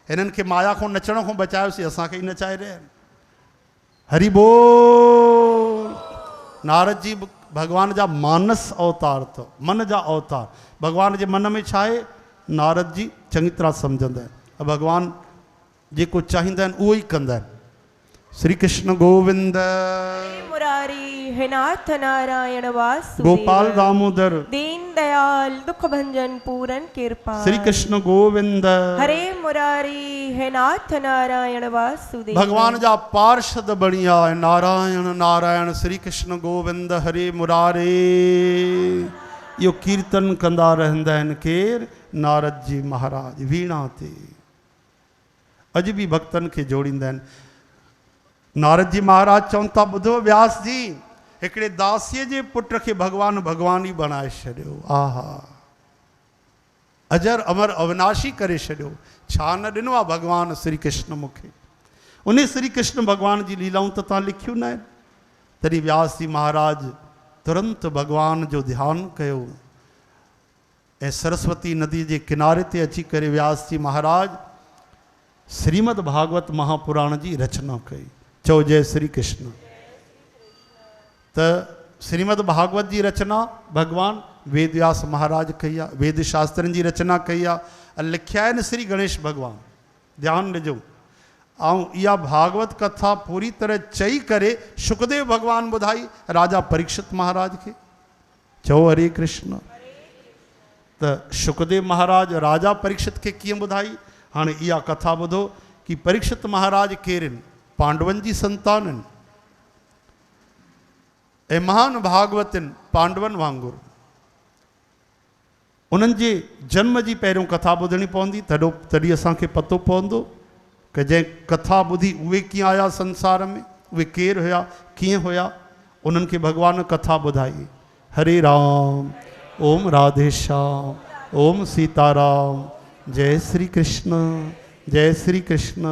हिननि खे माया खां नचण खां बचायोसीं, असांखे ई नचाए रहिया आहिनि। हरि बोल। नारद जी भॻवान जा मानस अवतार अथव, मन जा अवतार। भॻवान जे मन में छा आहे नारद जी चङी तरह सम्झंदा आहिनि। भॻवानु जेको चाहींदा आहिनि उहो ई कंदा आहिनि। श्री कृष्ण गोविंद। मुरारी हे नाथ नारायण वासुदेव। गोपाल दामोदर। दीन दयाल दुख भंजन पूरन कृपा। श्री कृष्ण गोविंद। हरे मुरारी हे नाथ नारायण वासुदेव। भगवान जा पार्षद बणिया नारायण नारायण श्री कृष्ण गोविंद हरे मुरारे। यो कीर्तन कंदा रहंदा आहिनि केर? नारद जी महाराज वीणा ते। अॼु बि भक्तनि खे जोड़ींदा आहिनि। नारद जी महाराज चवनि था ॿुधो व्यास जी, हिकिड़े दासीअ जे पुट खे भॻवान भॻवान ई बणाए छॾियो। आहा, अजर अमर अविनाशी करे छॾियो। छा न ॾिनो आहे भॻवान श्री कृष्ण मूंखे। उन श्री कृष्ण भॻवान जी लीलाऊं त तव्हां लिखियूं न आहिनि। तॾहिं व्यास जी महाराज तुरंत भॻवान जो ध्यानु कयो ऐं सरस्वती नदी जे किनारे ते अची करे व्यास जी महाराज श्रीमद भागवत महापुराण जी रचना कई। चओ जय श्री कृष्ण। त श्रीमद भागवत जी रचना भगवान वेद व्यास महाराज कई आहे, वेद शास्त्रनि जी रचना कई आहे। लिखिया आहिनि श्री गणेश भॻवान। ध्यानु ॾिजो। ऐं इहा भागवत कथा पूरी तरह चई करे शुकदेव भगवान ॿुधाई राजा परीक्षित महाराज खे। चओ हरे कृष्ण। त शुकदेव महाराज राजा परीक्षित खे कीअं ॿुधाई? हाणे इहा कथा ॿुधो कि परीक्षित महाराज केरु आहिनि? पांडवनि जी संतान आहिनि ऐं महान भागवत आहिनि पांडवनि वांगुरु। उन्हनि जे जन्म जी पहिरियों कथा ॿुधणी पवंदी, तॾहिं असांखे पतो पवंदो कि जंहिं कथा ॿुधी उहे कीअं आया संसार में, उहे केरु हुया, कीअं हुया, उन्हनि खे भॻवान कथा ॿुधाई। हरे राम, ओम राधे श्याम, ओम सीताराम, जय श्री कृष्ण, जय श्री कृष्ण,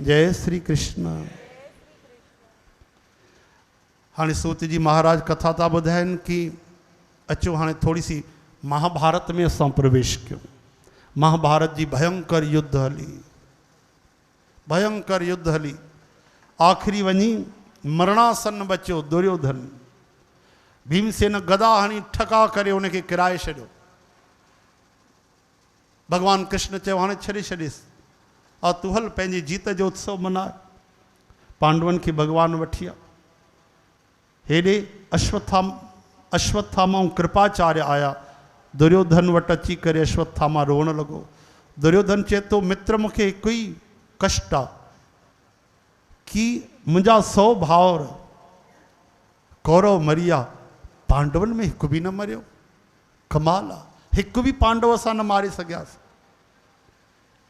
जय श्री कृष्ण। हाणे सूत जी महाराज कथा था ॿुधाइनि कि अचो हाणे थोड़ी सी महाभारत में असां प्रवेश कयूं। महाभारत जी भयंकर युद्ध हली, भयंकर युद्ध हली। आखिरी वञी मरणासन बचियो दुर्योधन। भीमसेन गदा हणी ठका करे उनखे किराए छॾियो। भगवान कृष्ण चयो हाणे छॾे छॾीसि, आ तूं हल पंहिंजी जीत जो उत्सव मनाए। पांडवनि खे भगवान वठी विया। हेॾे अश्वत्थामा ऐं कृपाचार्य आया। दुर्योधन वटि अची करे अश्वत्थामा रोअण लॻो। दुर्योधन चए थो मित्र मूंखे हिकु ई कष्ट आहे कि मुंहिंजा 100 भाउर कौरव मरी विया, पांडवनि में हिकु बि न मरियो। कमाल आहे, हिकु बि पांडव असां न मारे सघियासीं।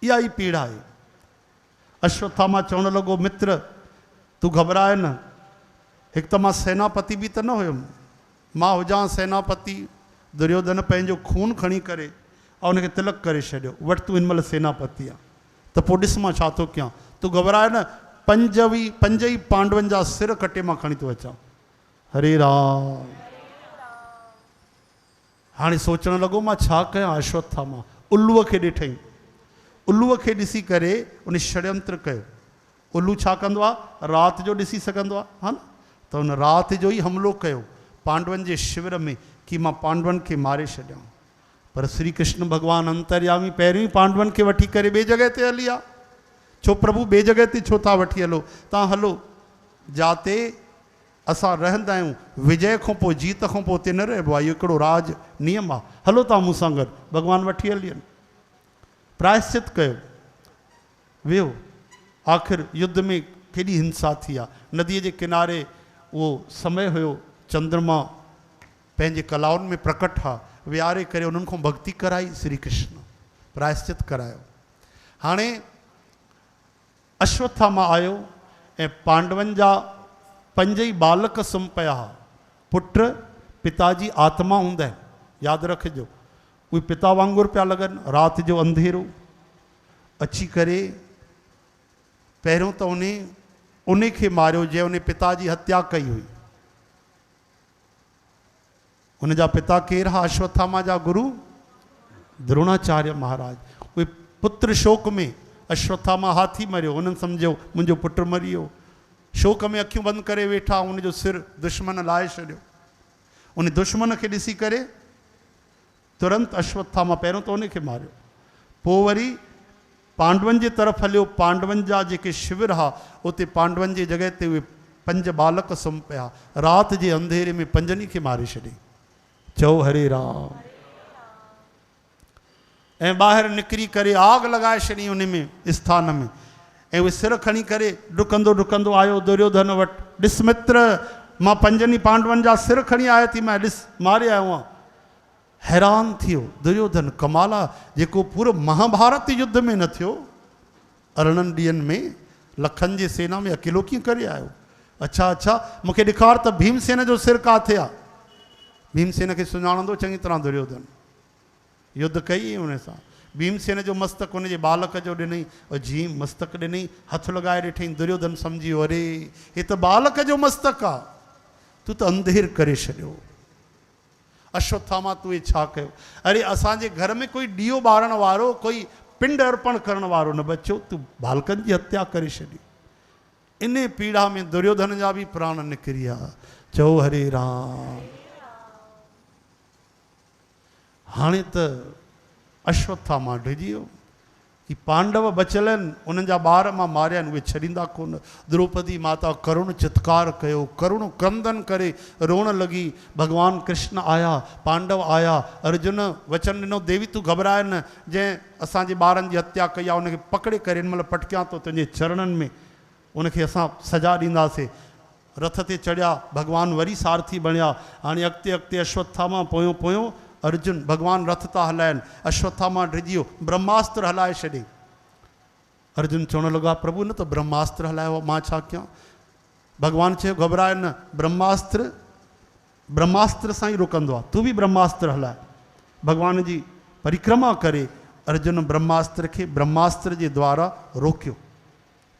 इहा ई पीड़ा आहे। अश्वत्थामा चवणु लॻो मित्र तूं घबराए न, हिकु त मां सेनापति बि त न हुयुमि, मां हुजां सेनापति। दुर्योधन पंहिंजो खून खणी करे ऐं उनखे तिलक करे छॾियो, वटि तूं हिन महिल सेनापति आहे, त पोइ ॾिस मां छा थो कयां। तूं घबराए न, 5 ई पांडवनि जा सिर कटे मां खणी थो अचां। हरे राम। हाणे सोचणु लॻो मां छा कयां। अश्वत्थामा उल्लूअ खे ॾिठईं। उल्लूअ खे ॾिसी करे उन षड्यंत्र कयो। उल्लू छा कंदो आहे, राति जो ॾिसी सघंदो आहे, हा न, त हुन राति जो ई हमिलो कयो पांडवनि जे शिविर में कि मां पांडवनि खे मारे छॾियां। पर श्री कृष्ण भगवान अंतर्यामी पहिरियों ई पांडवनि खे वठी करे ॿिए जॻह ते हली आहे। छो प्रभु ॿिए जॻह ते छो था वठी हलो, तव्हां हलो जाते असां रहंदा आहियूं, विजय खां पोइ जीत खां पोइ उते न रहिबो आहे, इहो हिकिड़ो राज नियम आहे। हलो तव्हां मूंसां गॾु। भगवान वठी हली आहिनि। प्रायश्चित कयो, वियो। आख़िर युद्ध में केॾी हिंसा थी आहे। नदीअ जे किनारे उहो समय हुयो, चंद्रमा पंहिंजे कलाउनि में प्रकट हा। विहारे करे उन्हनि खां भक्ति कराई श्री कृष्ण, प्रायश्चित करायो। हाणे अश्वत्थामा आयो ऐं पांडवनि जा 5 ई बालक सुम्ही पिया हुआ। पुट पिता जी आत्मा हूंदा आहिनि, यादि रखिजो। उहे पिता वांगुरु पिया लॻनि। राति जो अंधेरो अची करे पहिरियों त उन खे मारियो जंहिं उन पिता जी हत्या कई हुई। उन जा पिता केरु हा? अश्वत्थामा जा गुरु द्रोणाचार्य महाराज। उहे पुत्र शोक में अश्वत्थामा हाथी मरियो, उन्हनि सम्झो मुंहिंजो पुटु मरी वियो। शोक में अखियूं बंदि करे वेठा, उनजो सिर दुश्मन लाहे छॾियो। उन दुश्मन खे ॾिसी करे तुरंत अश्वत्थामा पहिरियों त उनखे मारियो, पोइ वरी पांडवनि जे तरफ़ हलियो। पांडवनि जा जेके शिविर हा उते पांडवनि जी जॻह ते उहे 5 बालक सुम्ही पिया। राति जे अंधेरे में 5 खे मारे छॾियईं। चओ हरे राम। ऐं ॿाहिरि निकिरी करे आग लॻाए छॾी उन में स्थान में। ऐं उहे सिर खणी करे डुकंदो डुकंदो आयो दुर्योधन वटि। ॾिस मित्र, मां 5 पांडवनि जा सिर खणी आयो थी, मैं ॾिस मारे आयो आहियां। हैरान थियो दुर्योधन, कमाल आहे, जेको पूरो महाभारत युद्ध में न थियो, अरिड़हनि ॾींहंनि में लखनि जी सेना में अकेलो कीअं करे आयो? अच्छा, मूंखे ॾेखार त भीमसेन जो सिर किथे आहे। भीमसेन खे सुञाणंदो चङी तरह दुर्योधन। युद्ध कई उन सां। भीमसेन जो मस्तक हुनजे बालक जो ॾिनई, और जीअं मस्तक ॾिनई, हथु लॻाए ॾिठईं। दुर्योधन सम्झी वियो, अरे हे त बालक जो मस्तक आहे, तूं त अंधेर करे छॾियो। अश्वत्थामा तूं छा कयो? अरे असांजे घर में कोई ॾीओ ॿारण वारो, कोई पिंड अर्पण करण वारो न बचियो, तूं बालकनि जी हत्या करे छॾी। इन पीड़ा में दुर्योधन जा बि प्राण निकिरी विया। चओ हरे राम। हाणे त अश्वत्थामा डिॼी वियो कि पांडव बचियल आहिनि, उन्हनि जा ॿार मां मारिया आहिनि, उहे छॾींदा कोन। द्रौपदी माता करुण चित्कार कयो, करुण क्रंदन करे रोअण लॻी। भगवान कृष्ण आया, पांडव आया। अर्जुन वचन ॾिनो, देवी तूं घबराए न, जंहिं असांजे ॿारनि जी हत्या कई आहे उनखे पकड़े करे हिन महिल पटकियां थो तुंहिंजे चरणनि में, उनखे असां सजा ॾींदासीं। रथ ते चढ़िया, भगवान वरी सारथी बणिया। हाणे अॻिते अॻिते अश्वत्थामा पोयों अर्जुन भगवान रथ था हलाइन, अश्वत्थामा डिजियो ब्रह्मास्त्र हलाए छॾे। अर्जुन चवण लगा प्रभु न तो ब्रह्मास्त्र हलायो, मां छा कयां? भगवान चयो घबराए न, ब्रह्मास्त्र सां ही रुकंदो आहे, तू भी ब्रह्मास्त्र हलाए। भगवान जी परिक्रमा करे अर्जुन ब्रह्मास्त्र के ब्रह्मास्त्र के द्वारा रोकियो,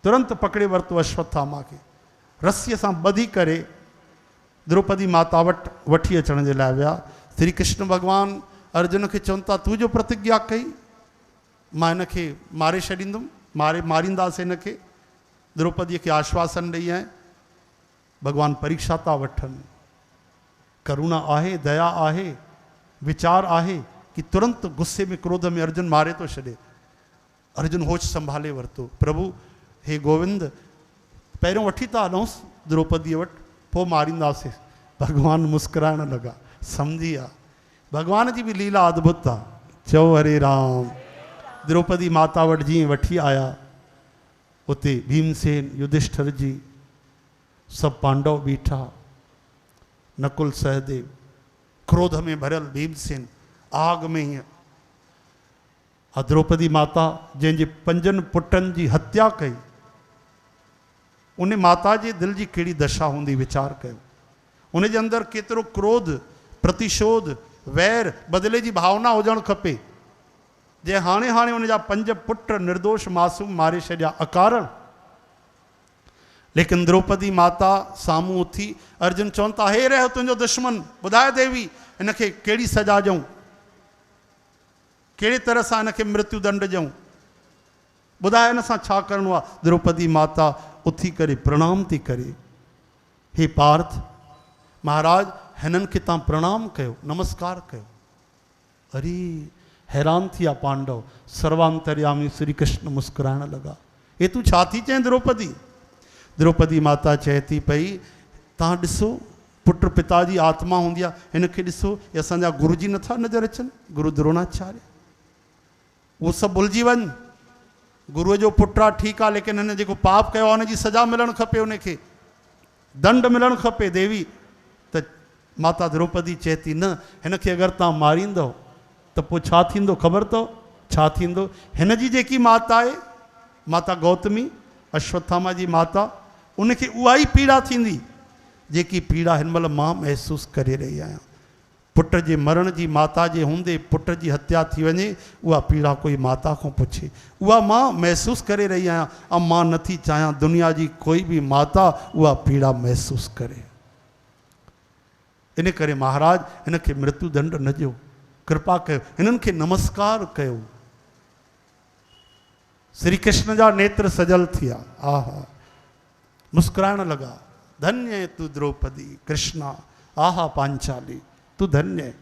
तुरंत पकड़े वरतो अश्वत्थामा के, रस्सीअ सां ॿधी करे द्रौपदी माता वटि वठी अचण जे लाइ विया। श्री कृष्ण भगवान अर्जुन के चवनि था तू जो प्रतिज्ञा कई मां हिन खे मारे छॾींदुमि, मारींदासीं हिन खे। द्रौपदी के आश्वासन ॾेई आए। भगवान परीक्षा था वठनि, करुणा आहे, दया आहे, विचार आहे कि तुरंत गुस्से में क्रोध में अर्जुन मारे तो छॾे। अर्जुन होश संभाले वरतो, प्रभु हे गोविंद पहिरियों वठी था हलूंसि द्रौपदी वटि, पोइ मारींदासीं। भगवान मुस्कुराइण लगा, समझी विया भगवान जी भी लीला अद्भुत आहे। चओ हरे राम। द्रौपदी माता वटि जीअं वठी आया, उते भीमसेन, युधिष्ठिर जी, सब पांडव बीठा, नकुल सहदेव, क्रोध में भरियल भीमसेन आग में हीअं। द्रौपदी माता जंहिंजे 5 पुटनि जी हत्या कई, उन माता जे दिल जी कहिड़ी दशा हूंदी, वीचार कयो। उन जे अंदरि केतिरो क्रोध, प्रतिशोध, वैर, बदिले जी भावना हुजणु खपे, जे हाणे हाणे उन जा 5 पुट निर्दोष मासूम मारे छॾिया अकारण। लेकिन द्रौपदी माता साम्हूं उथी, अर्जुन चवनि था हे रहियो तुंहिंजो दुश्मन, ॿुधाए देवी हिनखे कहिड़ी सजा ॾियूं, कहिड़े तरह सां हिनखे मृत्यु दंड ॾियूं, ॿुधाए हिन सां छा करिणो आहे। द्रौपदी माता उथी करे प्रणाम थी करे, हे पार्थ महाराज हिननि खे तव्हां प्रणाम कयो, नमस्कार कयो। अरे हैरान थी विया पांडव। सर्वांतर्यामी श्री कृष्ण मुस्कुराइण लगा, हे तूं छा थी चएं द्रौपदी? द्रौपदी माता चए थी पई तव्हां ॾिसो, पुट पिता जी आत्मा हूंदी आहे, हिनखे ॾिसो, हे असांजा गुरु जी नथा नज़र अचनि, गुरु द्रोणाचार्य, उहो सभु भुलिजी वञ। गुरुअ जो पुटु आहे ठीकु आहे, लेकिन हिन जेको पाप कयो आहे हुनजी सजा मिलणु खपे, हुनखे दंड मिलणु खपे। देवी त माता द्रौपदी चए थी न, हिनखे अगरि तव्हां मारींदव त पोइ छा थींदो ख़बर अथव छा थींदो? हिन जी जेकी माता आहे, माता गौतमी, अश्वत्थामा जी माता, उनखे उहा ई पीड़ा थींदी जेकी पीड़ा हिन महिल मां महसूसु करे रही आहियां। पुट जे मरण जी माता जे हूंदे पुट जी हत्या थी वञे, उहा पीड़ा कोई माता खां पुछे, उहा मां महसूसु करे रही आहियां। ऐं मां नथी चाहियां दुनिया जी कोई बि माता उहा पीड़ा महसूसु करे। इन करे महाराज हिनखे मृत्यु दंड न ॾियो, कृपा कयो, हिननि खे नमस्कार कयो। श्री कृष्ण जा नेत्र सजल थिया, आहा मुस्कुराइण लगा, धन्य तू द्रौपदी, कृष्णा, आहा पांचाली, तू धन्य।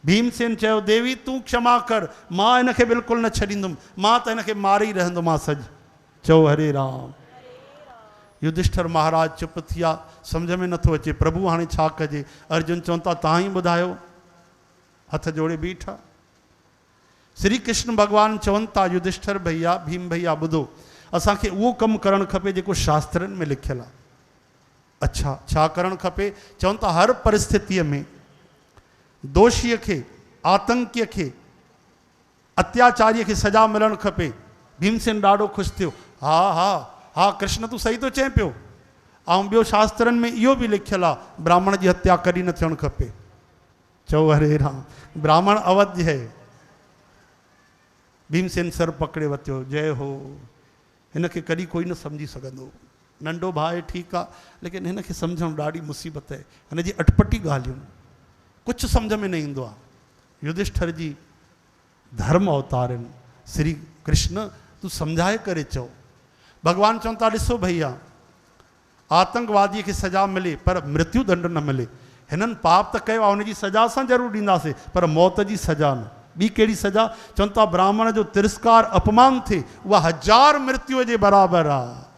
भीमसेन चयो देवी तू क्षमा कर, मां हिनखे बिल्कुलु न छॾींदुमि, मां त हिनखे मारे ई रहंदोमांसि अॼु। चओ हरे राम। युधिष्ठिर महाराज चुप थिया, सम्झ में नथो अचे प्रभु हाणे छा कजे। अर्जुन चवनि था तव्हां ई ॿुधायो, हथ जोड़े बीठा। श्री कृष्ण भगवान चवनि था युधिष्ठिर भैया, भीम भैया ॿुधो, असांखे उहो कमु करणु खपे जेको शास्त्रनि में लिखियलु आहे। अच्छा छा करणु खपे? चवनि था हर परिस्थितीअ में दोषीअ खे, आतंकीअ खे, अत्याचारीअ खे सजा मिलणु खपे। भीमसेन ॾाढो ख़ुशि थियो, हा हा हा कृष्ण तूं सही थो चएं पियो। ऐं ॿियो शास्त्रनि में इहो बि लिखियलु आहे ब्राह्मण जी हत्या कॾहिं न थियणु खपे। चओ हरे राम। ब्राह्मण अवध्य है। भीमसेन सर पकड़े वरितो, जय हो। हिनखे कॾहिं कोई न सम्झी सघंदो, नंढो भाउ आहे ठीकु आहे, लेकिन हिनखे सम्झणु ॾाढी मुसीबत आहे। हिनजी अटपटी ॻाल्हियूं कुझु सम्झ में न ईंदो आहे। युधिष्ठिर जी धर्म अवतार आहिनि श्री कृष्ण, तूं सम्झाए करे चओ। भगवान चवनि था ॾिसो भैया, आतंकवादीअ खे सजा मिले पर मृत्यु दंड न मिले। हिननि पाप त कयो आहे, हुनजी सजा असां ज़रूरु ॾींदासीं, पर मौत जी सजा न। ॿी कहिड़ी सजा? चवनि था ब्राह्मण जो तिरस्कार अपमान थिए, उहा 1000 मृत्युअ जे बराबरि आहे।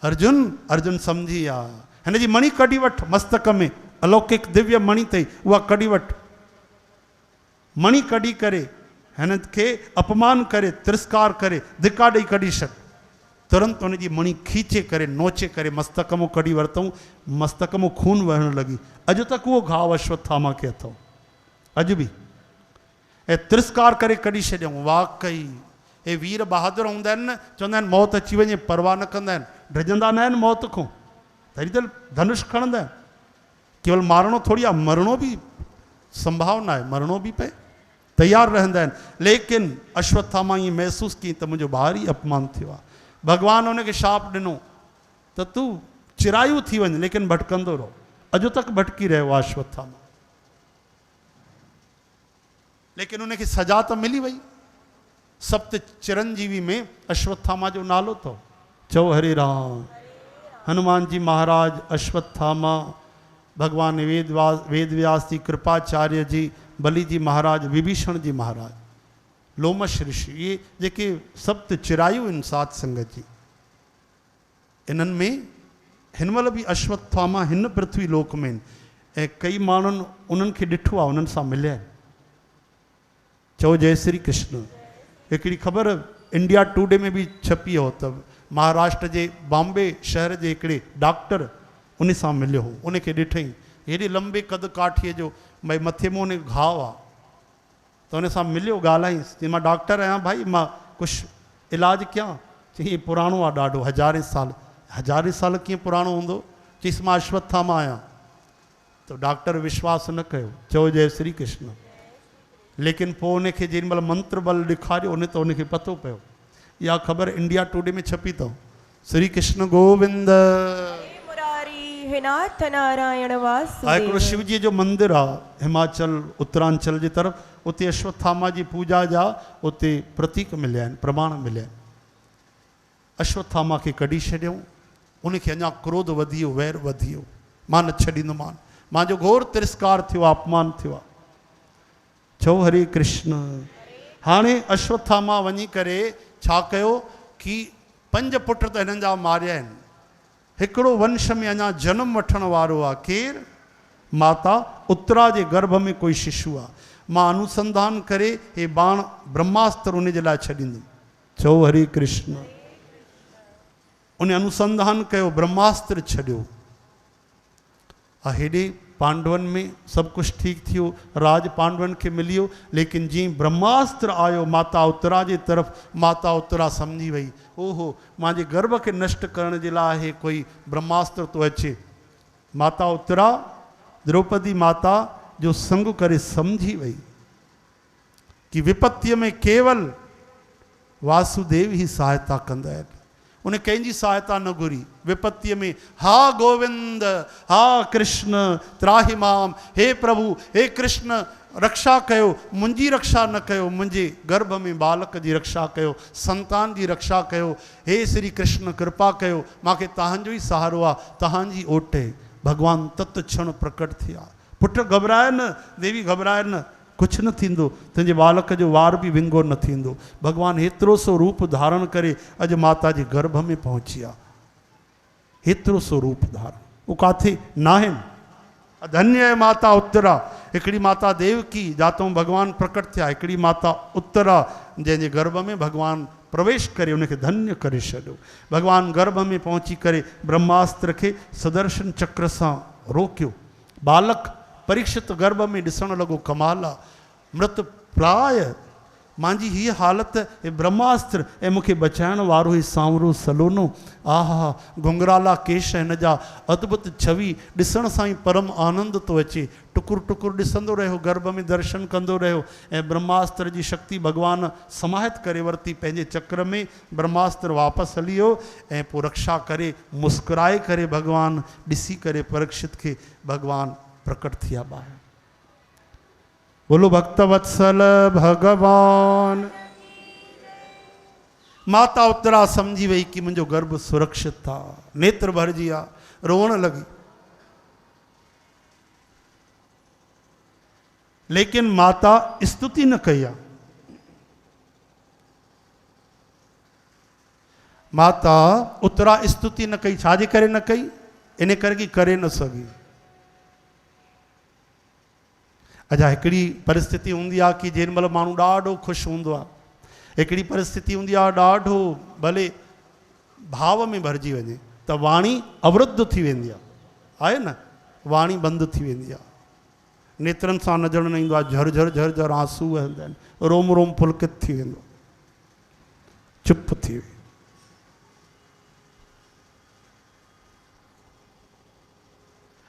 अर्जुन सम्झी विया। हिन जी मणी कढी वठि, मस्तक में अलौकिक दिव्य मणी अथई, उहा कढी वठि। मणी कढी करे हिन खे अपमान करे, तिरस्कार करे, धिका ॾेई कढी छॾ। तुरंत हुनजी मणी खीचे करे, नोचे करे मस्तक मां कढी वरितऊं। मस्तक मां खून वहणु लॻी। अॼु तक उहो घाव अश्वत्थामा खे अथव। अॼु बि, ऐं तिरस्कार करे कढी छॾियऊं। वाकई हे वीर बहादुर हूंदा आहिनि न, चवंदा आहिनि मौत अची वञे परवाह न कंदा आहिनि, डिॼंदा न आहिनि मौत खां, तॾहिं त धनुष खणंदा आहिनि। केवल मारणो थोड़ी आहे, मरणो बि संभावना आहे, मरणो बि पए, तैयार रहंदा आहिनि। लेकिन अश्वत्थामा ईअं महसूसु कई त मुंहिंजो भारी अपमान थियो आहे। भॻवानु हुनखे शाप ॾिनो त तूं चिरायू थी वञ, लेकिन भटकंदो रहो। अॼु तक भटकी रहियो आहे अश्वत्थामा, लेकिन उनखे सजा त मिली वई। सप्त चिरंजीवी में अश्वत्थामा जो नालो अथव। चओ हरे राम। हनुमान जी महाराज, अश्वत्थामा, भगवान वेद व्यास जी, कृपाचार्य जी, बलि जी महाराज, विभीषण जी महाराज, लोमश ऋषि, ये जेके सप्त चिरायु इन सात संगत जी, इन्हनि में हिन महिल बि अश्वत्थामा हिन पृथ्वी लोक में आहिनि। ऐं कई माण्हुनि उन्हनि खे ॾिठो आहे, उन्हनि सां मिलिया आहिनि। चओ जय श्री कृष्ण। हिकिड़ी ख़बर इंडिया टुडे में बि छपी हो त महाराष्ट्र जे बॉम्बे शहर जे हिकिड़े डॉक्टर उन सां मिलियो हो, उनखे ॾिठई हेॾे लंबे कद काठीअ जो, भई मथे में उन घाव आहे, त उन सां मिलियो, ॻाल्हाईंसि, चई मां डॉक्टर आहियां भाई, मां कुझु इलाजु कयां? चई पुराणो आहे ॾाढो, हज़ारे साल। हज़ारे साल कीअं पुराणो हूंदो? चईसि मां अश्वत्थामा आहियां। त डॉक्टर विश्वास न कयो। चओ जय श्री कृष्ण। लेकिन पोइ उनखे जेॾी महिल मंत्र बल ॾेखारियो उन, त उनखे पतो पियो। इहा ख़बर इंडिया टुडे में छपी अथव। श्री कृष्ण गोविंद। हे नाथ नारायण वासुदेव। हिकिड़ो शिवजी जो मंदिर आहे हिमाचल उत्तरांचल जी तरफ़, उते अश्वत्थामा जी पूजा जा उते प्रतीक मिलिया आहिनि, प्रमाण मिलिया आहिनि। अश्वत्थामा खे कढी छॾियऊं, उनखे अञा क्रोध वधी वियो, वैर वधी वियो। मां न छॾींदोमान, मुंहिंजो घोर तिरस्कार थियो आहे, अपमान थियो आहे। चओ हरे कृष्ण। हाणे अश्वत्थामा वञी करे छा कयो कि 5 पुट त हिननि जा मारिया आहिनि। हिकिड़ो वंश में अञा जन्म वठण वारो आहे, केरु? माता उत्तरा जे गर्भ में कोई शिशु आहे। मां अनुसंधान करे हे बाण ब्रह्मास्त्र उन जे लाइ छॾींदुमि। चओ हरे कृष्ण। उन अनुसंधान कयो, ब्रह्मास्त्र छॾियो। हेॾे पांडवनि में सभु कुझु ठीकु थियो, राज पांडवनि खे मिलियो। लेकिन जीअं ब्रह्मास्त्र आयो माता उत्तरा जे तरफ़, माता उत्तरा सम्झी वई, ओहो मुंहिंजे गर्भ खे नष्ट करण जे लाइ कोई ब्रह्मास्त्र थो अचे। माता उत्तरा द्रौपदी माता जो संग करे सम्झी वई कि विपत्तीअ में केवल वासुदेव ही सहायता कंदा आहिनि। उन कंहिंजी सहायता न घुरी। विपत्तीअ में हा गोविंद, हा कृष्ण त्राहि माम, हे प्रभु, हे कृष्ण रक्षा कयो, मुंहिंजी रक्षा न कयो, मुंहिंजे गर्भ में बालक जी रक्षा कयो, संतान जी रक्षा कयो। हे श्री कृष्ण कृपा कयो, मूंखे तव्हांजो ई सहारो आहे, तव्हांजी ओट आहे। भगवान तत क्षण प्रकट थिया। पुट घबराए न, देवी घबराए न, कुझु न थींदो, तुंहिंजे बालक जो वार बि विंगो न थींदो। भगवान हेतिरो सो रूप धारण करे अॼु माता जे गर्भ में पहुची आहे। हेतिरो सो रूप धारण, उहो काथे न आहिनि। धन्य आहे माता उत्तरा। हिकिड़ी माता देवकी जातों भगवान प्रकट थिया, हिकिड़ी माता उत्तरा जंहिंजे गर्भ में भगवान प्रवेश करे उनखे धन्य करे छॾियो। भगवान गर्भ में पहुची करे ब्रह्मास्त्र खे सुदर्शन चक्र सां रोकियो। बालक परीक्षित गर्भ में ॾिसण लॻो, कमाल आहे, मृत प्राय मुंहिंजी हीअ हालति, हे ब्रह्मास्त्र ऐं मूंखे बचाइण वारो ही सांवरो सलोनो, आहा घुंघराला केश हिन जा अद्भुत छवि ॾिसण सां ई परम आनंद थो अचे। टुकुर टुकुर ॾिसंदो रहियो, गर्भ में दर्शन कंदो रहियो। ऐं ब्रह्मास्त्र जी शक्ति भगवान समाहित करे वरिती पंहिंजे चक्र में। ब्रह्मास्त्र वापसि हली वियो ऐं पोइ रक्षा करे मुस्कुराए करे भगवान ॾिसी करे परीक्षित खे भगवान प्रकट थिया ॿाहिरि। बोलो भक्तवत्सल भगवान। माता उत्तरा समझी वही कि मुंहिंजो गर्भ सुरक्षित था, नेत्र भरजी आ, रोअण लगी। लेकिन माता स्तुति न कई आ। माता उत्तरा स्तुति न कई, छाजे करे न कई? इन करे कि करे न सघी। अच्छा, हिकिड़ी परिस्थिति हूंदी आहे कि जेॾी महिल माण्हू ॾाढो ख़ुशि हूंदो आहे, हिकिड़ी परिस्थिति हूंदी आहे ॾाढो भले भाव में भरिजी वञे त वाणी अवरुद्ध थी वेंदी आहे न, वाणी बंदि थी वेंदी आहे। नेत्रनि सां नज़र न ईंदो आहे, झर झर झर आंसू वहंदा आहिनि, रोम रोम पुलकित थी वेंदो, चुप थी वेंदो।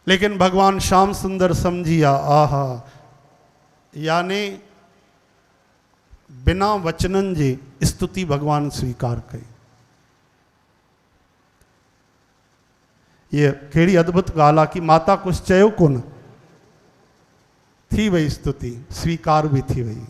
लेकिन भगवान श्याम सुंदर समझी विया, आहा, यानी बिना वचननि जे स्तुति भगवान स्वीकार कई। ये कहिड़ी अद्भुत ॻाल्हि आहे कि माता कुछ चयो कोन, थी वई स्तुति, स्वीकार भी थी वई।